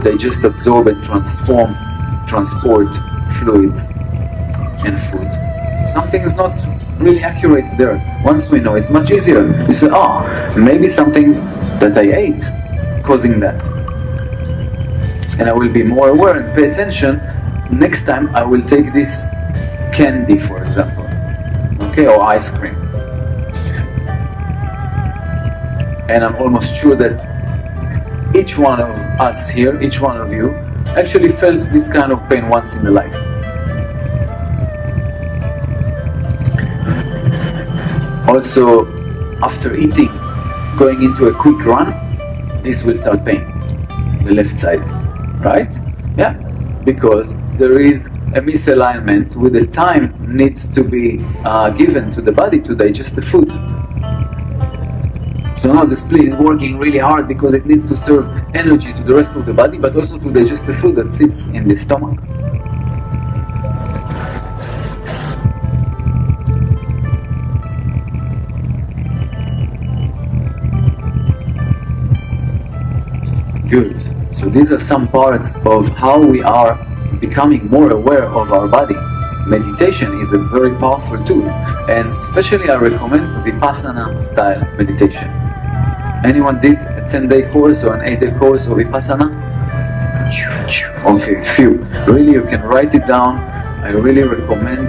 [SPEAKER 1] digest, absorb and transport fluids and food. Something is not really accurate there. Once we know, it's much easier. You say, maybe something that I ate causing that. And I will be more aware and pay attention. Next time I will take this candy, for example, okay, or ice cream. And I'm almost sure that each one of us here, each one of you, actually felt this kind of pain once in a life. Also, after eating, going into a quick run, this will start pain, the left side, right? Yeah, because there is a misalignment with the time needs to be given to the body to digest the food. So now the spleen is working really hard because it needs to serve energy to the rest of the body, but also to digest the food that sits in the stomach. Good. So these are some parts of how we are becoming more aware of our body. Meditation is a very powerful tool, and especially I recommend Vipassana style meditation. Anyone did a 10-day course or an 8-day course of Vipassana? Okay, few. Really, you can write it down. I really recommend.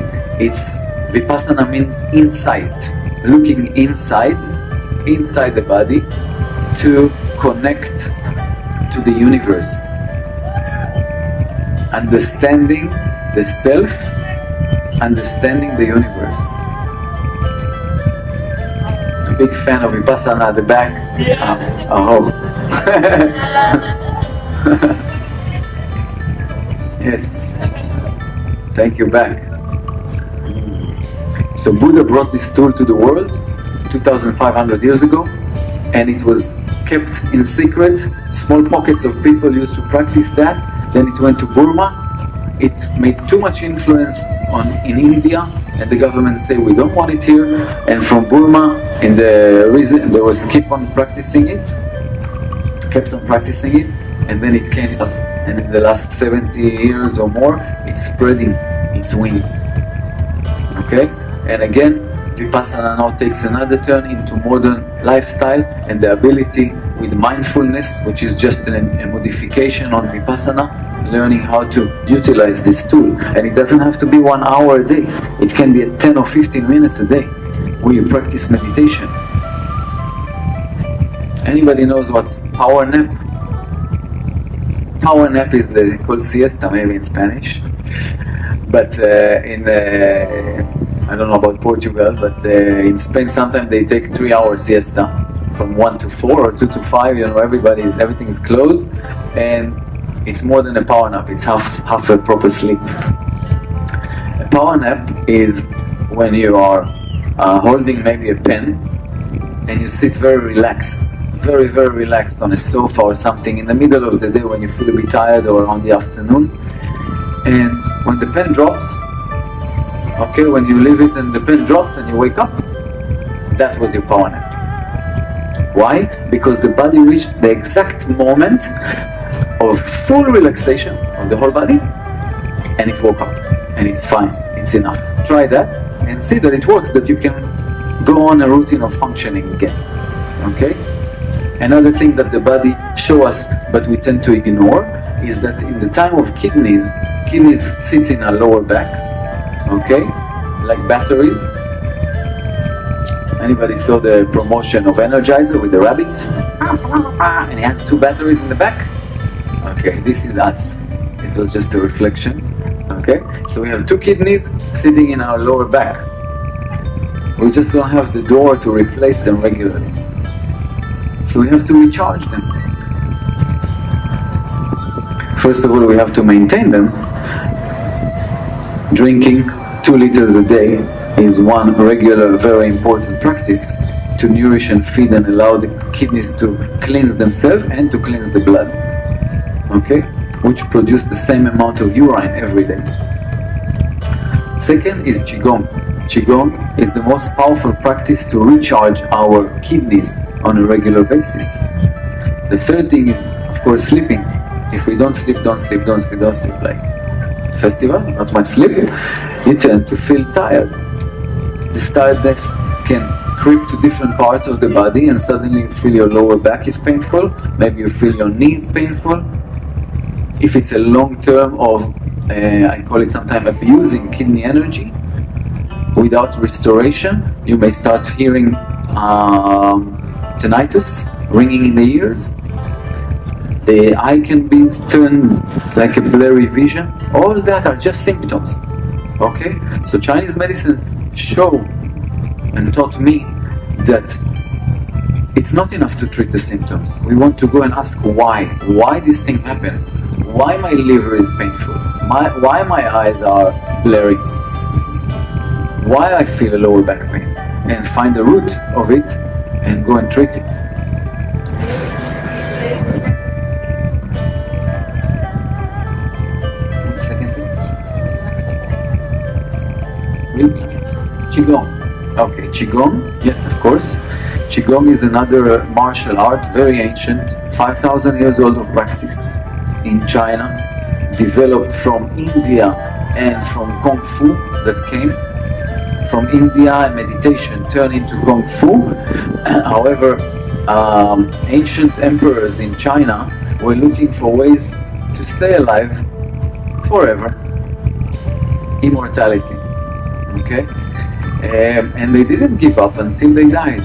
[SPEAKER 1] Vipassana means insight, looking inside the body to connect to the universe, understanding the self, understanding the universe. A big fan of Vipassana at the back. Yes, thank you back. So Buddha brought this tool to the world 2,500 years ago, and it was kept in secret. Small pockets of people used to practice that. Then it went to Burma. It made too much influence in India, and the government said we don't want it here. And from Burma, they was kept on practicing it, and then it came to us. And in the last 70 years or more, it's spreading its wings. Okay, and again, Vipassana now takes another turn into modern lifestyle, and the ability with mindfulness, which is just a modification on Vipassana, learning how to utilize this tool. And it doesn't have to be 1 hour a day. It can be 10 or 15 minutes a day where you practice meditation. Anybody knows what power nap? Power nap is called siesta, maybe in Spanish. but I don't know about Portugal, but in Spain sometimes they take 3-hour siesta from 1 to 4 or 2 to 5. You know, everything is closed, and it's more than a power nap. It's half a proper sleep. A power nap is when you are holding maybe a pen and you sit very relaxed, very relaxed on a sofa or something in the middle of the day when you feel a bit tired, or on the afternoon, and when the pen drops, okay, when you leave it and the pen drops and you wake up, that was your power nap. Why? Because the body reached the exact moment of full relaxation of the whole body, and it woke up, and it's fine, it's enough. Try that and see that it works, that you can go on a routine of functioning again. Okay? Another thing that the body shows us but we tend to ignore is that in the time of kidneys sits in our lower back, okay, like batteries. Anybody saw the promotion of Energizer with the rabbit? And he has 2 batteries in the back? Okay, this is us. It was just a reflection. Okay, so we have 2 kidneys sitting in our lower back. We just don't have the door to replace them regularly. So we have to recharge them. First of all, we have to maintain them. Drinking 2 liters a day is one regular, very important practice to nourish and feed and allow the kidneys to cleanse themselves and to cleanse the blood, okay, which produce the same amount of urine every day. Second is Qigong. Qigong is the most powerful practice to recharge our kidneys on a regular basis. The third thing is, of course, sleeping. If we don't sleep, like festival, not much sleep, you tend to feel tired. This tiredness can creep to different parts of the body, and suddenly you feel your lower back is painful, maybe you feel your knees painful. If it's a long term of, I call it sometimes abusing kidney energy, without restoration, you may start hearing tinnitus, ringing in the ears. The eye can be turned like a blurry vision. All that are just symptoms. Okay? So Chinese medicine showed and taught me that it's not enough to treat the symptoms. We want to go and ask why. Why this thing happened? Why my liver is painful? Why my eyes are blurry? Why I feel a lower back pain? And find the root of it and go and treat it. Qigong. Okay, Qigong, yes, of course. Qigong is another martial art, very ancient, 5,000 years old of practice in China, developed from India and from Kung Fu that came from India, and meditation turned into Kung Fu. However, ancient emperors in China were looking for ways to stay alive forever, immortality. Okay, and they didn't give up until they died.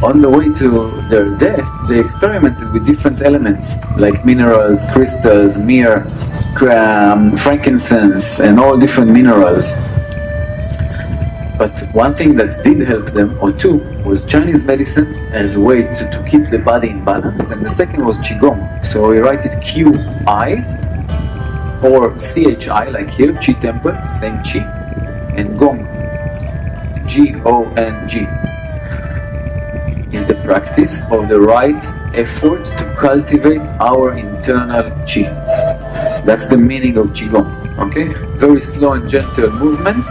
[SPEAKER 1] On the way to their death, they experimented with different elements like minerals, crystals, myrrh, frankincense, and all different minerals. But one thing that did help them, or two, was Chinese medicine as a way to keep the body in balance, and the second was Qigong. So we write it Qi, or CHI, like here, Qi Temple, same Qi, and Gong, G-O-N-G, is the practice of the right effort to cultivate our internal Qi. That's the meaning of Qigong, okay? Very slow and gentle movements,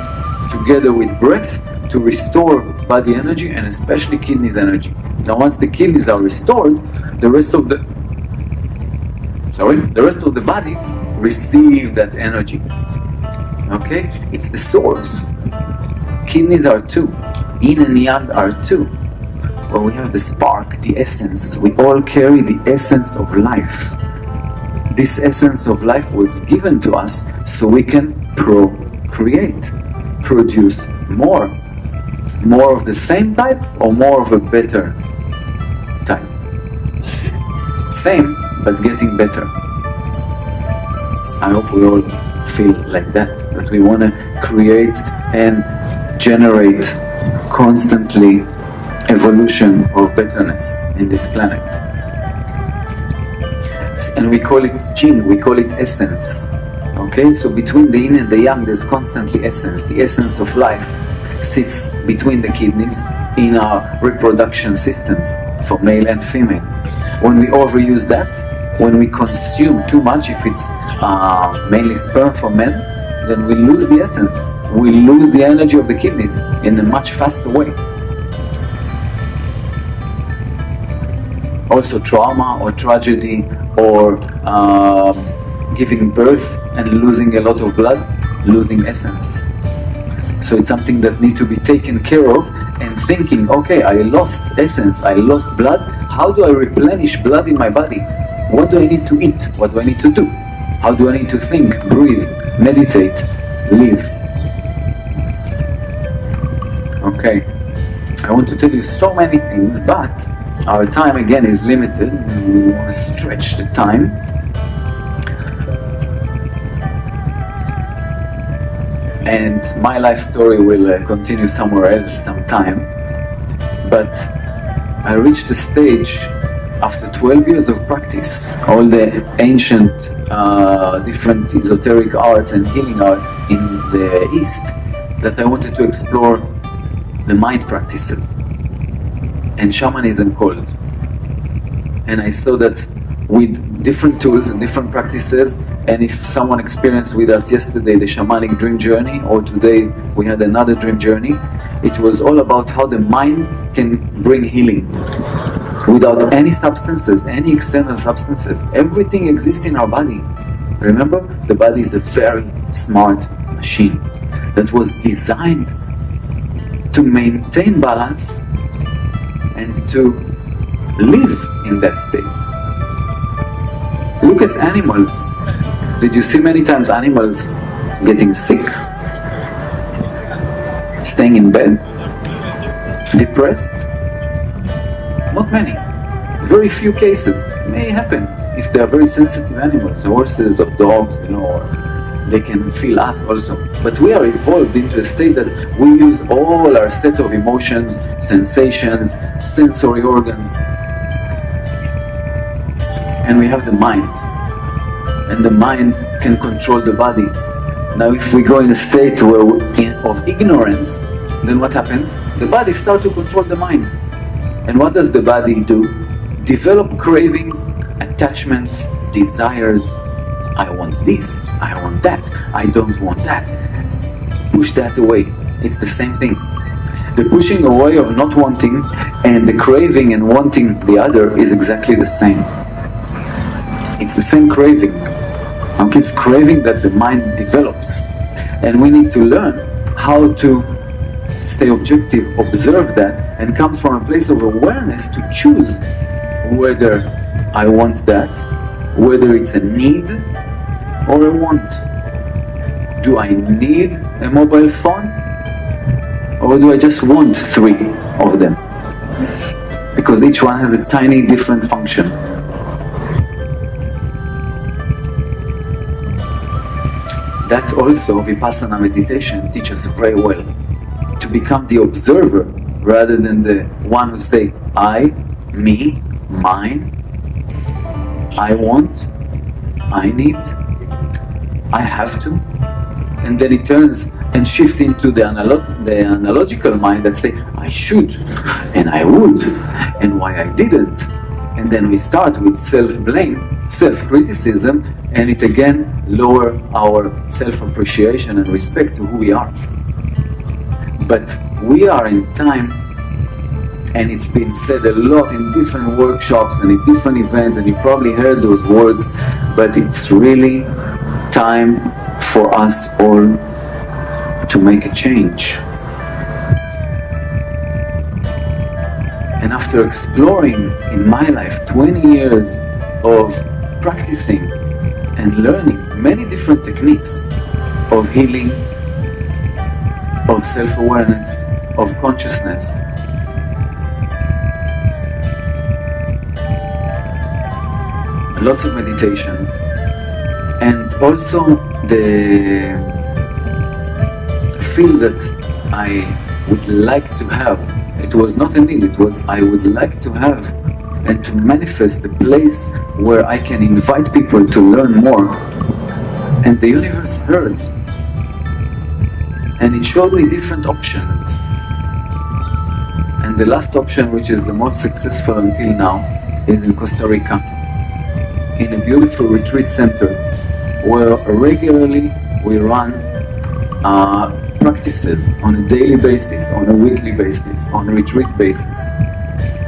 [SPEAKER 1] together with breath, to restore body energy and especially kidneys energy. Now once the kidneys are restored, the rest of the body receive that energy. Okay? It's the source. Kidneys are two. Yin and yang are two. Well, we have the spark, the essence. We all carry the essence of life. This essence of life was given to us so we can procreate, produce more. More of the same type or more of a better type? Same, but getting better. I hope we all feel like that we want to create and generate constantly evolution of betterness in this planet. And we call it jinn, we call it essence. Okay, so between the yin and the yang there's constantly essence. The essence of life sits between the kidneys in our reproduction systems for male and female. When we overuse that, when we consume too much, if it's mainly sperm for men, then we lose the essence. We lose the energy of the kidneys in a much faster way. Also trauma or tragedy or giving birth and losing a lot of blood, losing essence. So it's something that needs to be taken care of, and thinking, okay, I lost essence, I lost blood, how do I replenish blood in my body? What do I need to eat? What do I need to do? How do I need to think, breathe, meditate, live? Okay, I want to tell you so many things, but our time again is limited. We want to stretch the time. And my life story will continue somewhere else sometime. But I reached a stage after 12 years of practice, all the ancient different esoteric arts and healing arts in the East, that I wanted to explore the mind practices and shamanism called. And I saw that with different tools and different practices, and if someone experienced with us yesterday the shamanic dream journey, or today we had another dream journey, it was all about how the mind can bring healing without any substances, any external substances. Everything exists in our body. Remember, the body is a very smart machine that was designed to maintain balance and to live in that state. Look at animals. Did you see many times animals getting sick, staying in bed, depressed? Not many. Very few cases. May happen if they are very sensitive animals, horses or dogs, or they can feel us also. But we are evolved into a state that we use all our set of emotions, sensations, sensory organs. And we have the mind. And the mind can control the body. Now if we go in a state of ignorance, then what happens? The body starts to control the mind. And what does the body do? Develop cravings, attachments, desires. I want this, I want that, I don't want that. Push that away. It's the same thing. The pushing away of not wanting and the craving and wanting the other is exactly the same. It's the same craving. Okay, it's craving that the mind develops. And we need to learn how to stay objective, observe that, and come from a place of awareness to choose whether I want that, whether it's a need or a want. Do I need a mobile phone, or do I just want 3 of them? Because each one has a tiny different function. That also Vipassana meditation teaches very well. To become the observer rather than the one who say I, me, mine, I want, I need, I have to. And then it turns and shifts into the analogical mind that say I should and I would and why I didn't. And then we start with self-blame, self-criticism, and it again lower our self-appreciation and respect to who we are. But we are in time, and it's been said a lot in different workshops and in different events, and you probably heard those words, but it's really time for us all to make a change. And after exploring in my life 20 years of practicing and learning many different techniques of healing, of self-awareness, of consciousness, lots of meditations, and Also, the feel that I would like to have, it was not a need, it was I would like to have and to manifest a place where I can invite people to learn more. And the universe heard, and it showed me different options. And the last option, which is the most successful until now, is in Costa Rica, in a beautiful retreat center where regularly we run practices on a daily basis, on a weekly basis, on a retreat basis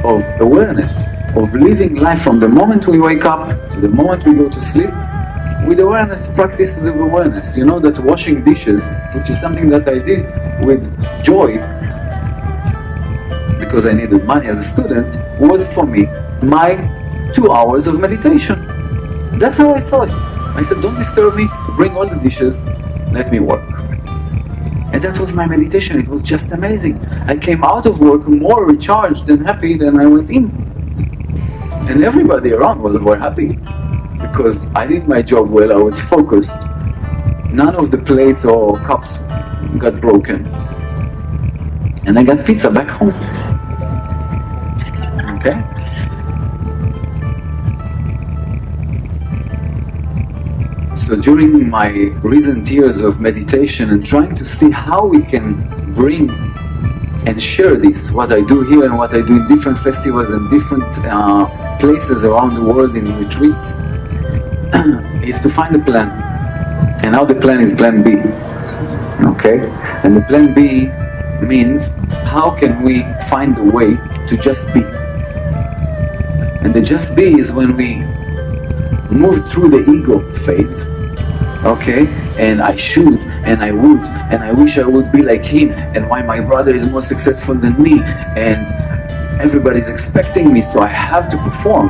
[SPEAKER 1] of awareness, of living life from the moment we wake up to the moment we go to sleep with awareness, practices of awareness. You know that washing dishes, which is something that I did with joy because I needed money as a student, was for me my 2 hours of meditation. That's how I saw it. I said, don't disturb me, bring all the dishes, let me work. And that was my meditation. It was just amazing. I came out of work more recharged and happy than I went in. And everybody around was more happy because I did my job well, I was focused. None of the plates or cups got broken. And I got pizza back home. Okay? So during my recent years of meditation and trying to see how we can bring and share this, what I do here and what I do in different festivals and different places around the world in retreats, is to find a plan. And now the plan is plan B. Okay? And the plan B means how can we find a way to just be. And the just be is when we move through the ego phase, okay, and I should, and I would, and I wish I would be like him, and why my brother is more successful than me, and everybody's expecting me, so I have to perform,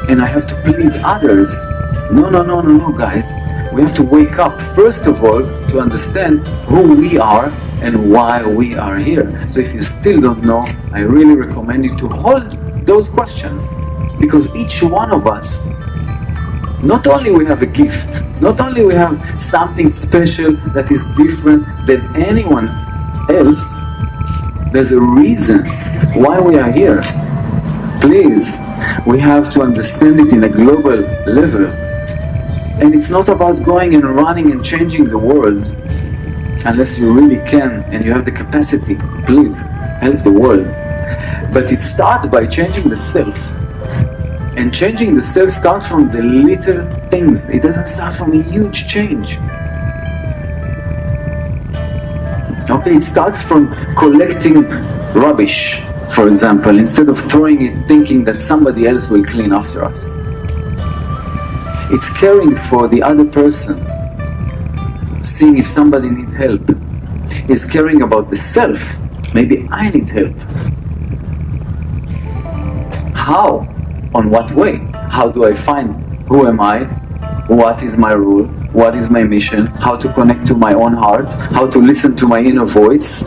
[SPEAKER 1] and I have to please others. No, guys. We have to wake up, first of all, to understand who we are and why we are here. So if you still don't know, I really recommend you to hold those questions, because each one of us, not only we have a gift, not only we have something special that is different than anyone else, there's a reason why we are here. Please, we have to understand it in a global level. And it's not about going and running and changing the world, unless you really can and you have the capacity. Please, help the world. But it starts by changing the self. And changing the self starts from the little things. It doesn't start from a huge change. Okay, it starts from collecting rubbish, for example, instead of throwing it thinking that somebody else will clean after us. It's caring for the other person, seeing if somebody needs help. It's caring about the self. Maybe I need help. How? On what way? How do I find who am I? What is my role? What is my mission? How to connect to my own heart? How to listen to my inner voice?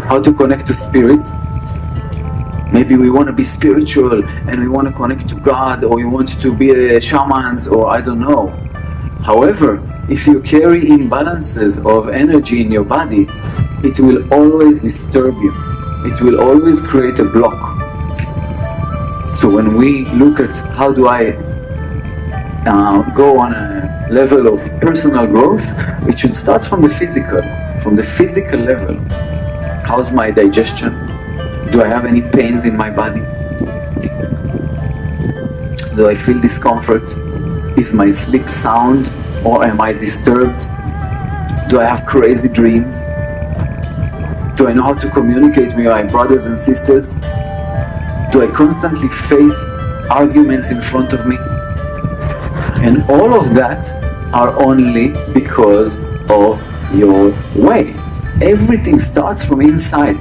[SPEAKER 1] How to connect to spirit? Maybe we want to be spiritual and we want to connect to God, or we want to be a shamans, or I don't know. However, if you carry imbalances of energy in your body, it will always disturb you. It will always create a block. So when we look at how do I go on a level of personal growth, it should start from the physical level. How's my digestion? Do I have any pains in my body? Do I feel discomfort? Is my sleep sound or am I disturbed? Do I have crazy dreams? Do I know how to communicate with my brothers and sisters? Do I constantly face arguments in front of me? And all of that are only because of your way. Everything starts from inside.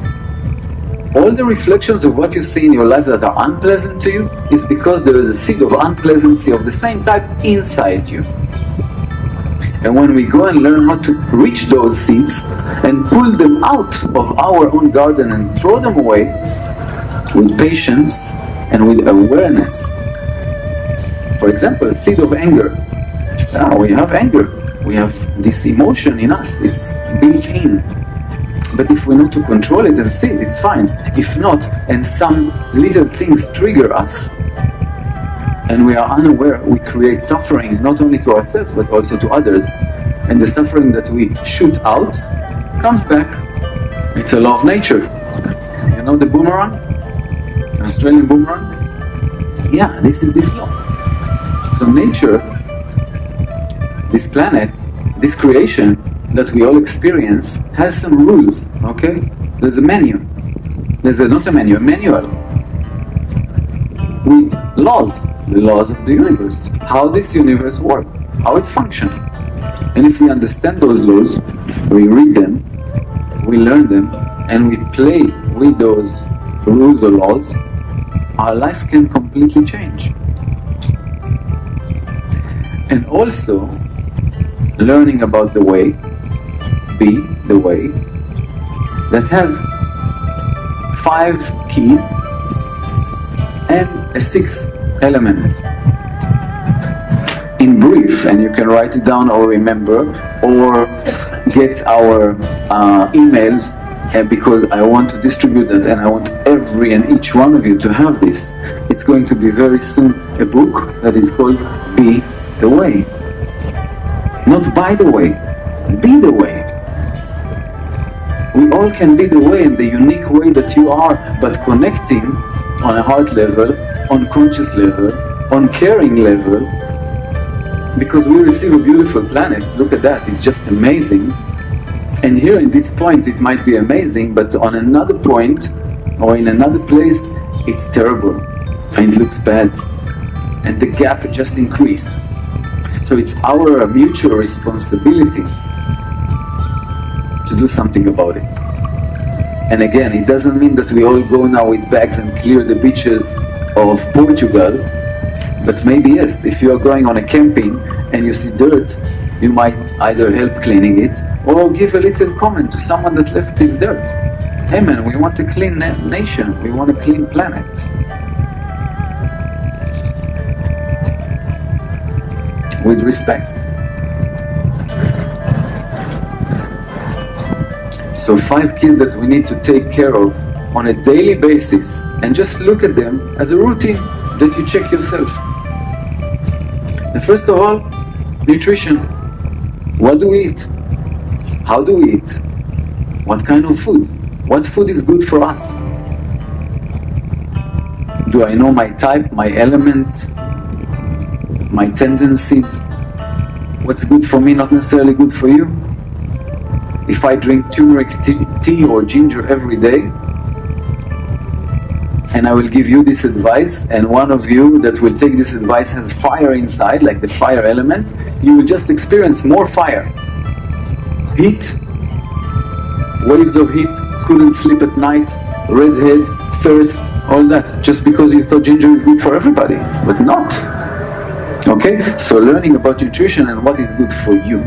[SPEAKER 1] All the reflections of what you see in your life that are unpleasant to you is because there is a seed of unpleasantness of the same type inside you. And when we go and learn how to reach those seeds and pull them out of our own garden and throw them away with patience and with awareness. For example, a seed of anger. We have anger, we have this emotion in us, it's built in. But if we know to control it and see it, it's fine. If not, and some little things trigger us, and we are unaware, we create suffering not only to ourselves but also to others. And the suffering that we shoot out comes back. It's a law of nature. You know the boomerang? The Australian boomerang? Yeah, this is this law. So nature, this planet, this creation that we all experience has some rules, okay? There's a menu. There's not a menu, a manual. With laws, the laws of the universe. How this universe works, how it's functioning. And if we understand those laws, we read them, we learn them, and we play with those rules or laws, our life can completely change. And also, learning about the way, be the way, that has 5 keys and a 6th element. In brief, and you can write it down or remember, or get our emails, because I want to distribute that and I want every and each one of you to have this. It's going to be very soon a book that is called Be the Way. Not by the way, be the way. We all can be the way in the unique way that you are, but connecting on a heart level, on conscious level, on caring level, because we receive a beautiful planet. Look at that, it's just amazing. And here in this point it might be amazing, but on another point or in another place it's terrible and it looks bad and the gap just increases. So it's our mutual responsibility to do something about it. And again, it doesn't mean that we all go now with bags and clear the beaches of Portugal, but maybe yes, if you are going on a camping and you see dirt, you might either help cleaning it or give a little comment to someone that left his dirt. Hey man, we want a clean nation, we want a clean planet. With respect. So 5 keys that we need to take care of on a daily basis, and just look at them as a routine that you check yourself. And first of all, nutrition. What do we eat? How do we eat? What kind of food? What food is good for us? Do I know my type, my element, my tendencies? What's good for me, not necessarily good for you? If I drink turmeric tea or ginger every day, and I will give you this advice, and one of you that will take this advice has fire inside, like the fire element, you will just experience more fire. Heat, waves of heat, couldn't sleep at night, red head, thirst, all that, just because you thought ginger is good for everybody, but not. Okay, so learning about nutrition and what is good for you.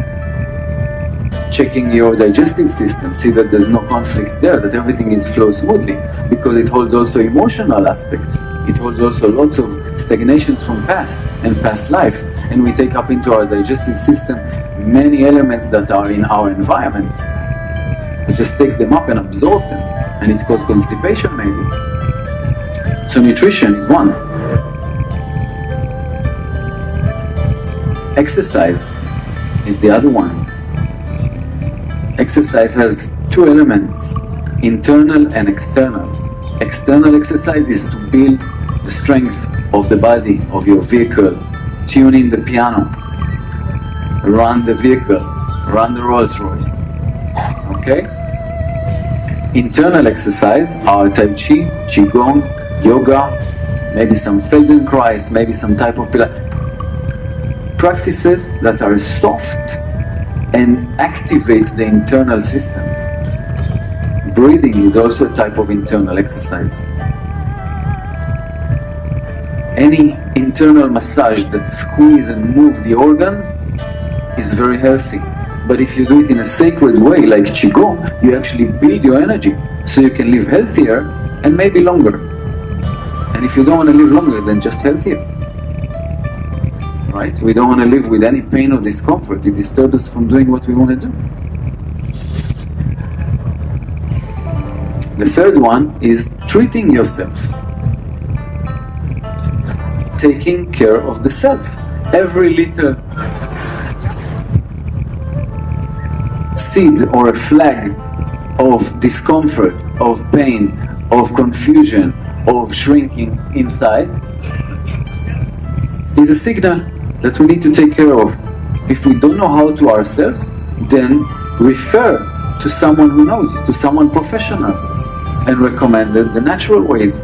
[SPEAKER 1] Checking your digestive system, see that there's no conflicts there, that everything is flows smoothly, because it holds also emotional aspects. It holds also lots of stagnations from past and past life, and we take up into our digestive system many elements that are in our environment. We just take them up and absorb them, and it causes constipation maybe. So nutrition is one. Exercise is the other one. Exercise has 2 elements, internal and external. External exercise is to build the strength of the body, of your vehicle, tune in the piano, run the vehicle, run the Rolls Royce, okay? Internal exercise are Tai Chi, Qigong, Yoga, maybe some Feldenkrais, maybe some type of practices that are soft and activate the internal systems. Breathing is also a type of internal exercise. Any internal massage that squeeze and move the organs is very healthy. But if you do it in a sacred way like Qigong, you actually build your energy so you can live healthier and maybe longer. And if you don't want to live longer, then just healthier. right? We don't want to live with any pain or discomfort. It disturbs us from doing what we want to do. The third one is treating yourself, taking care of the self. Every little seed or a flag of discomfort, of pain, of confusion, of shrinking inside is a signal that we need to take care of. If we don't know how to ourselves, then refer to someone who knows, to someone professional, and recommend the natural ways.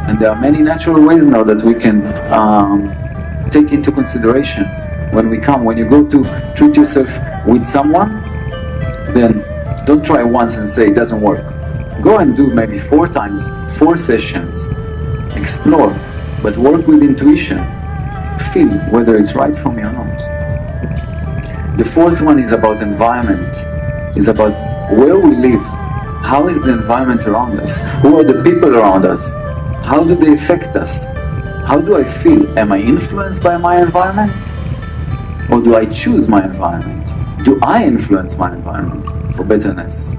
[SPEAKER 1] And there are many natural ways now that we can take into consideration when you go to treat yourself with someone. Then don't try once and say it doesn't work. Go and do maybe 4 times, 4 sessions, explore, but work with intuition. Feel whether it's right for me or not. The fourth one is about environment, is about where we live. How is the environment around us? Who are the people around us? How do they affect us? How do I feel? Am I influenced by my environment? Or do I choose my environment? Do I influence my environment for betterness?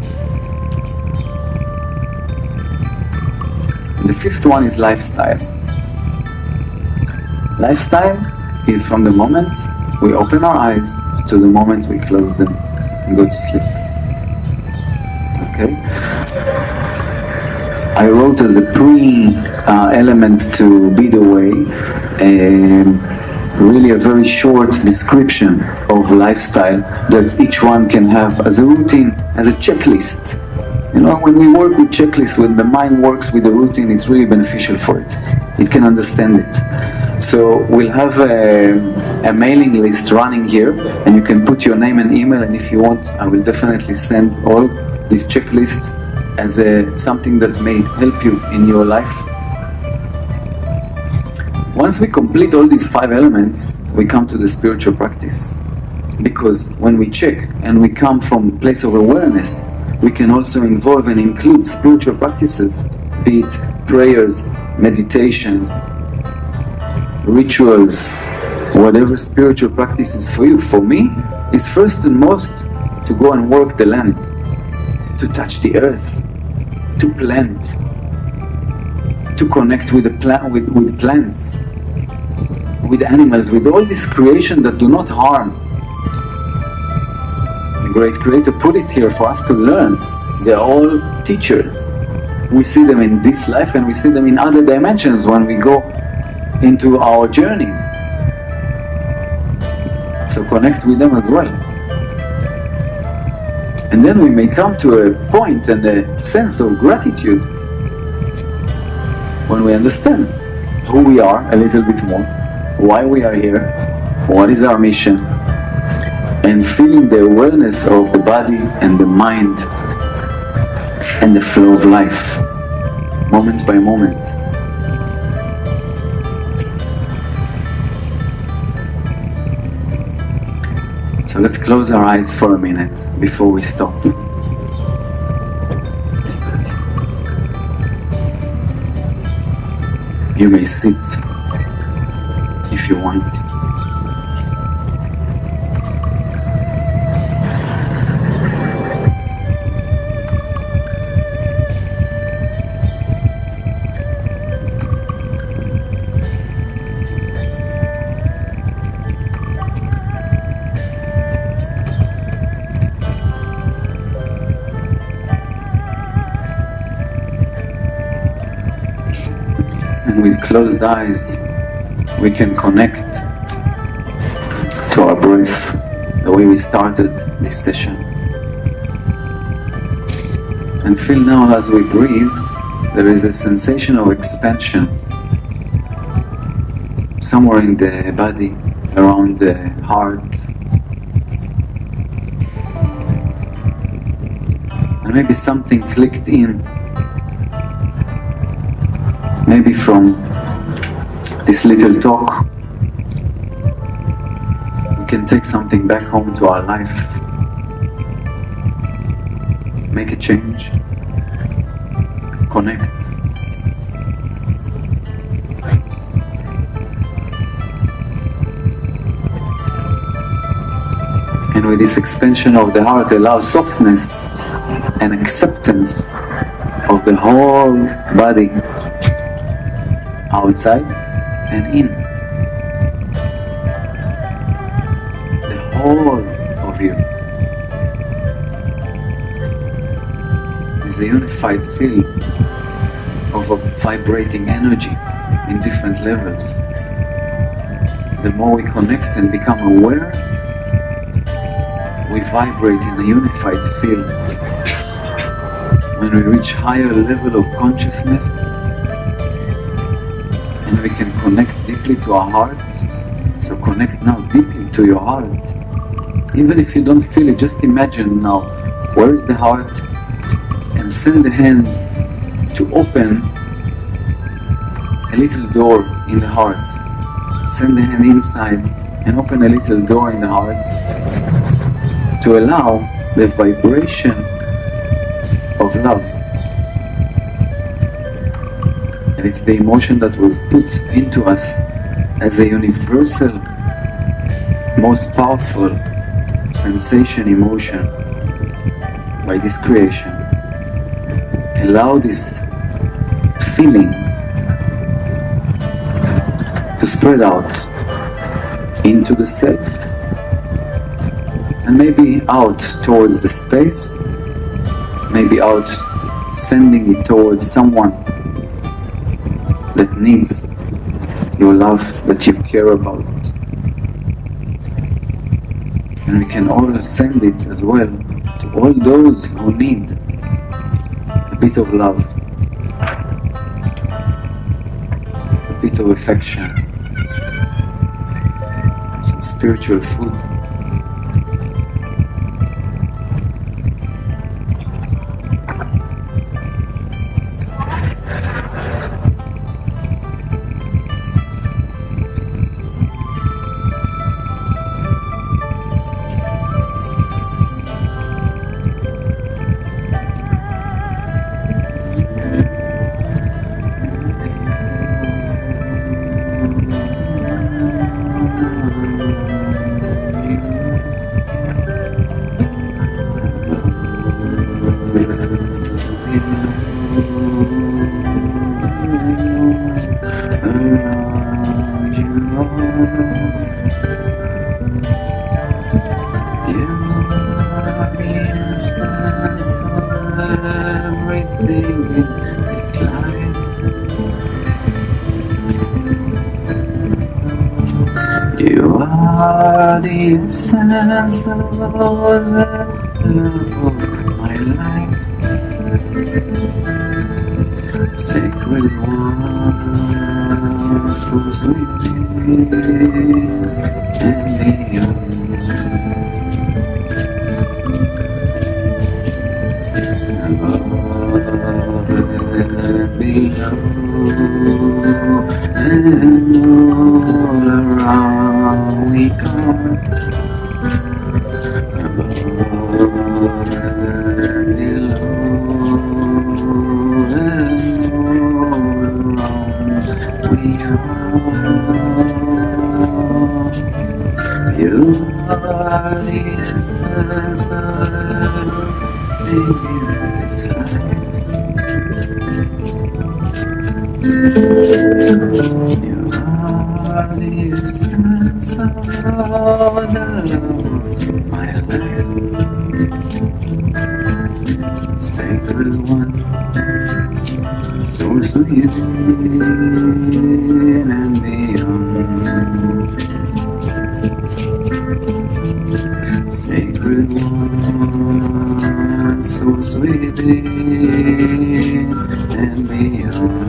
[SPEAKER 1] The fifth one is lifestyle. Lifestyle is from the moment we open our eyes to the moment we close them and go to sleep. Okay? I wrote as a element to Be The Way, really a very short description of lifestyle that each one can have as a routine, as a checklist. You know, when we work with checklists, when the mind works with the routine, it's really beneficial for it. It can understand it. So we'll have a mailing list running here, and you can put your name and email, and if you want, I will definitely send all this checklist as something that may help you in your life. Once we complete all these 5 elements, we come to the spiritual practice. Because when we check and we come from a place of awareness, we can also involve and include spiritual practices, be it prayers, meditations, rituals, whatever spiritual practice is for you. For me, it's first and most to go and work the land, to touch the earth, to plant, to connect with with plants, with animals, with all this creation that do not harm. The great Creator put it here for us to learn. They're all teachers. We see them in this life and we see them in other dimensions when we go into our journeys. So connect with them as well. And then we may come to a point and a sense of gratitude when we understand who we are a little bit more, why we are here, what is our mission, and feeling the awareness of the body and the mind and the flow of life, moment by moment. So let's close our eyes for a minute before we stop. You may sit if you want. And with closed eyes, we can connect to our breath, the way we started this session. And feel now as we breathe, there is a sensation of expansion somewhere in the body, around the heart. And maybe something clicked in. Maybe from this little talk, we can take something back home to our life, make a change, connect. And with this expansion of the heart, allow softness and acceptance of the whole body, outside and in. The whole of you is the unified field of a vibrating energy in different levels. The more we connect and become aware, we vibrate in a unified field. When we reach higher level of consciousness and we can connect deeply to our heart, so connect now deeply to your heart. Even if you don't feel it, just imagine now, where is the heart? And send the hand to open a little door in the heart. Send the hand inside and open a little door in the heart to allow the vibration of love. And it's the emotion that was put into us as a universal, most powerful sensation emotion by this creation. Allow this feeling to spread out into the self and maybe out towards the space, maybe out sending it towards someone that needs your love, that you care about. And we can all send it as well to all those who need a bit of love, a bit of affection, some spiritual food. You are the essence of the love of my life, sacred one, so sweet and beyond. Above and below and all around we come. Above and below and all around we are. You are the essence of everything in this life. You are the essence of the love of my life, sacred one, so sweet and beyond. Sacred one, so sweet and beyond.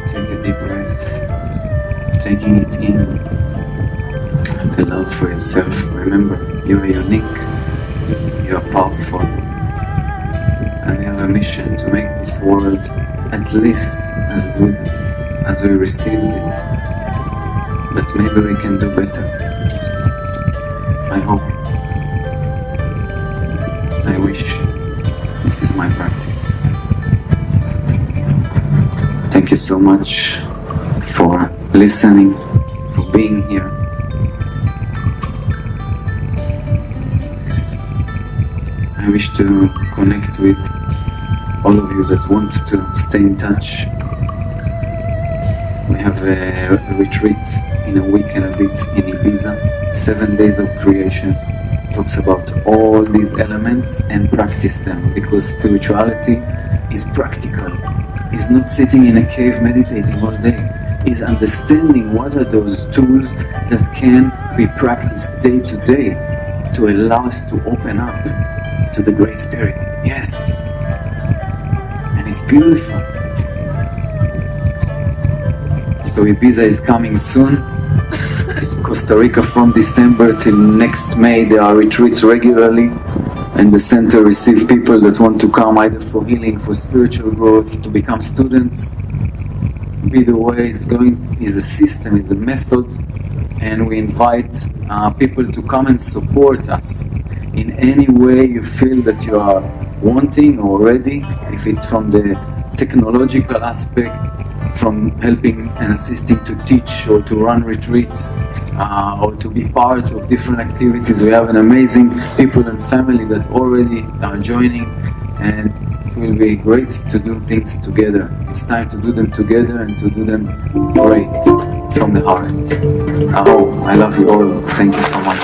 [SPEAKER 1] Take a deep breath, taking it in. The love for yourself. Remember, you are unique, you are powerful, and you have a mission to make this world at least as good as we received it. but maybe we can do better. I hope. I wish. This is my practice. Thank you so much for listening, for being here. I wish to connect with all of you that want to stay in touch. We have a retreat in a week and a bit in Ibiza, 7 days of creation. Talks about all these elements and practice them, because spirituality is practical. It's not sitting in a cave meditating all day. It's understanding what are those tools that can be practiced day to day to allow us to open up to the Great Spirit. Yes. And it's beautiful. So Ibiza is coming soon. Costa Rica from December till next May, there are retreats regularly, and the center receives people that want to come either for healing, for spiritual growth, to become students. Be the Way is a system, is a method, and we invite people to come and support us in any way you feel that you are wanting or ready, if it's from the technological aspect, from helping and assisting to teach or to run retreats, or to be part of different activities. We have an amazing people and family that already are joining, and it will be great to do things together. It's time to do them together and to do them great from the heart. I love you all. Thank you so much.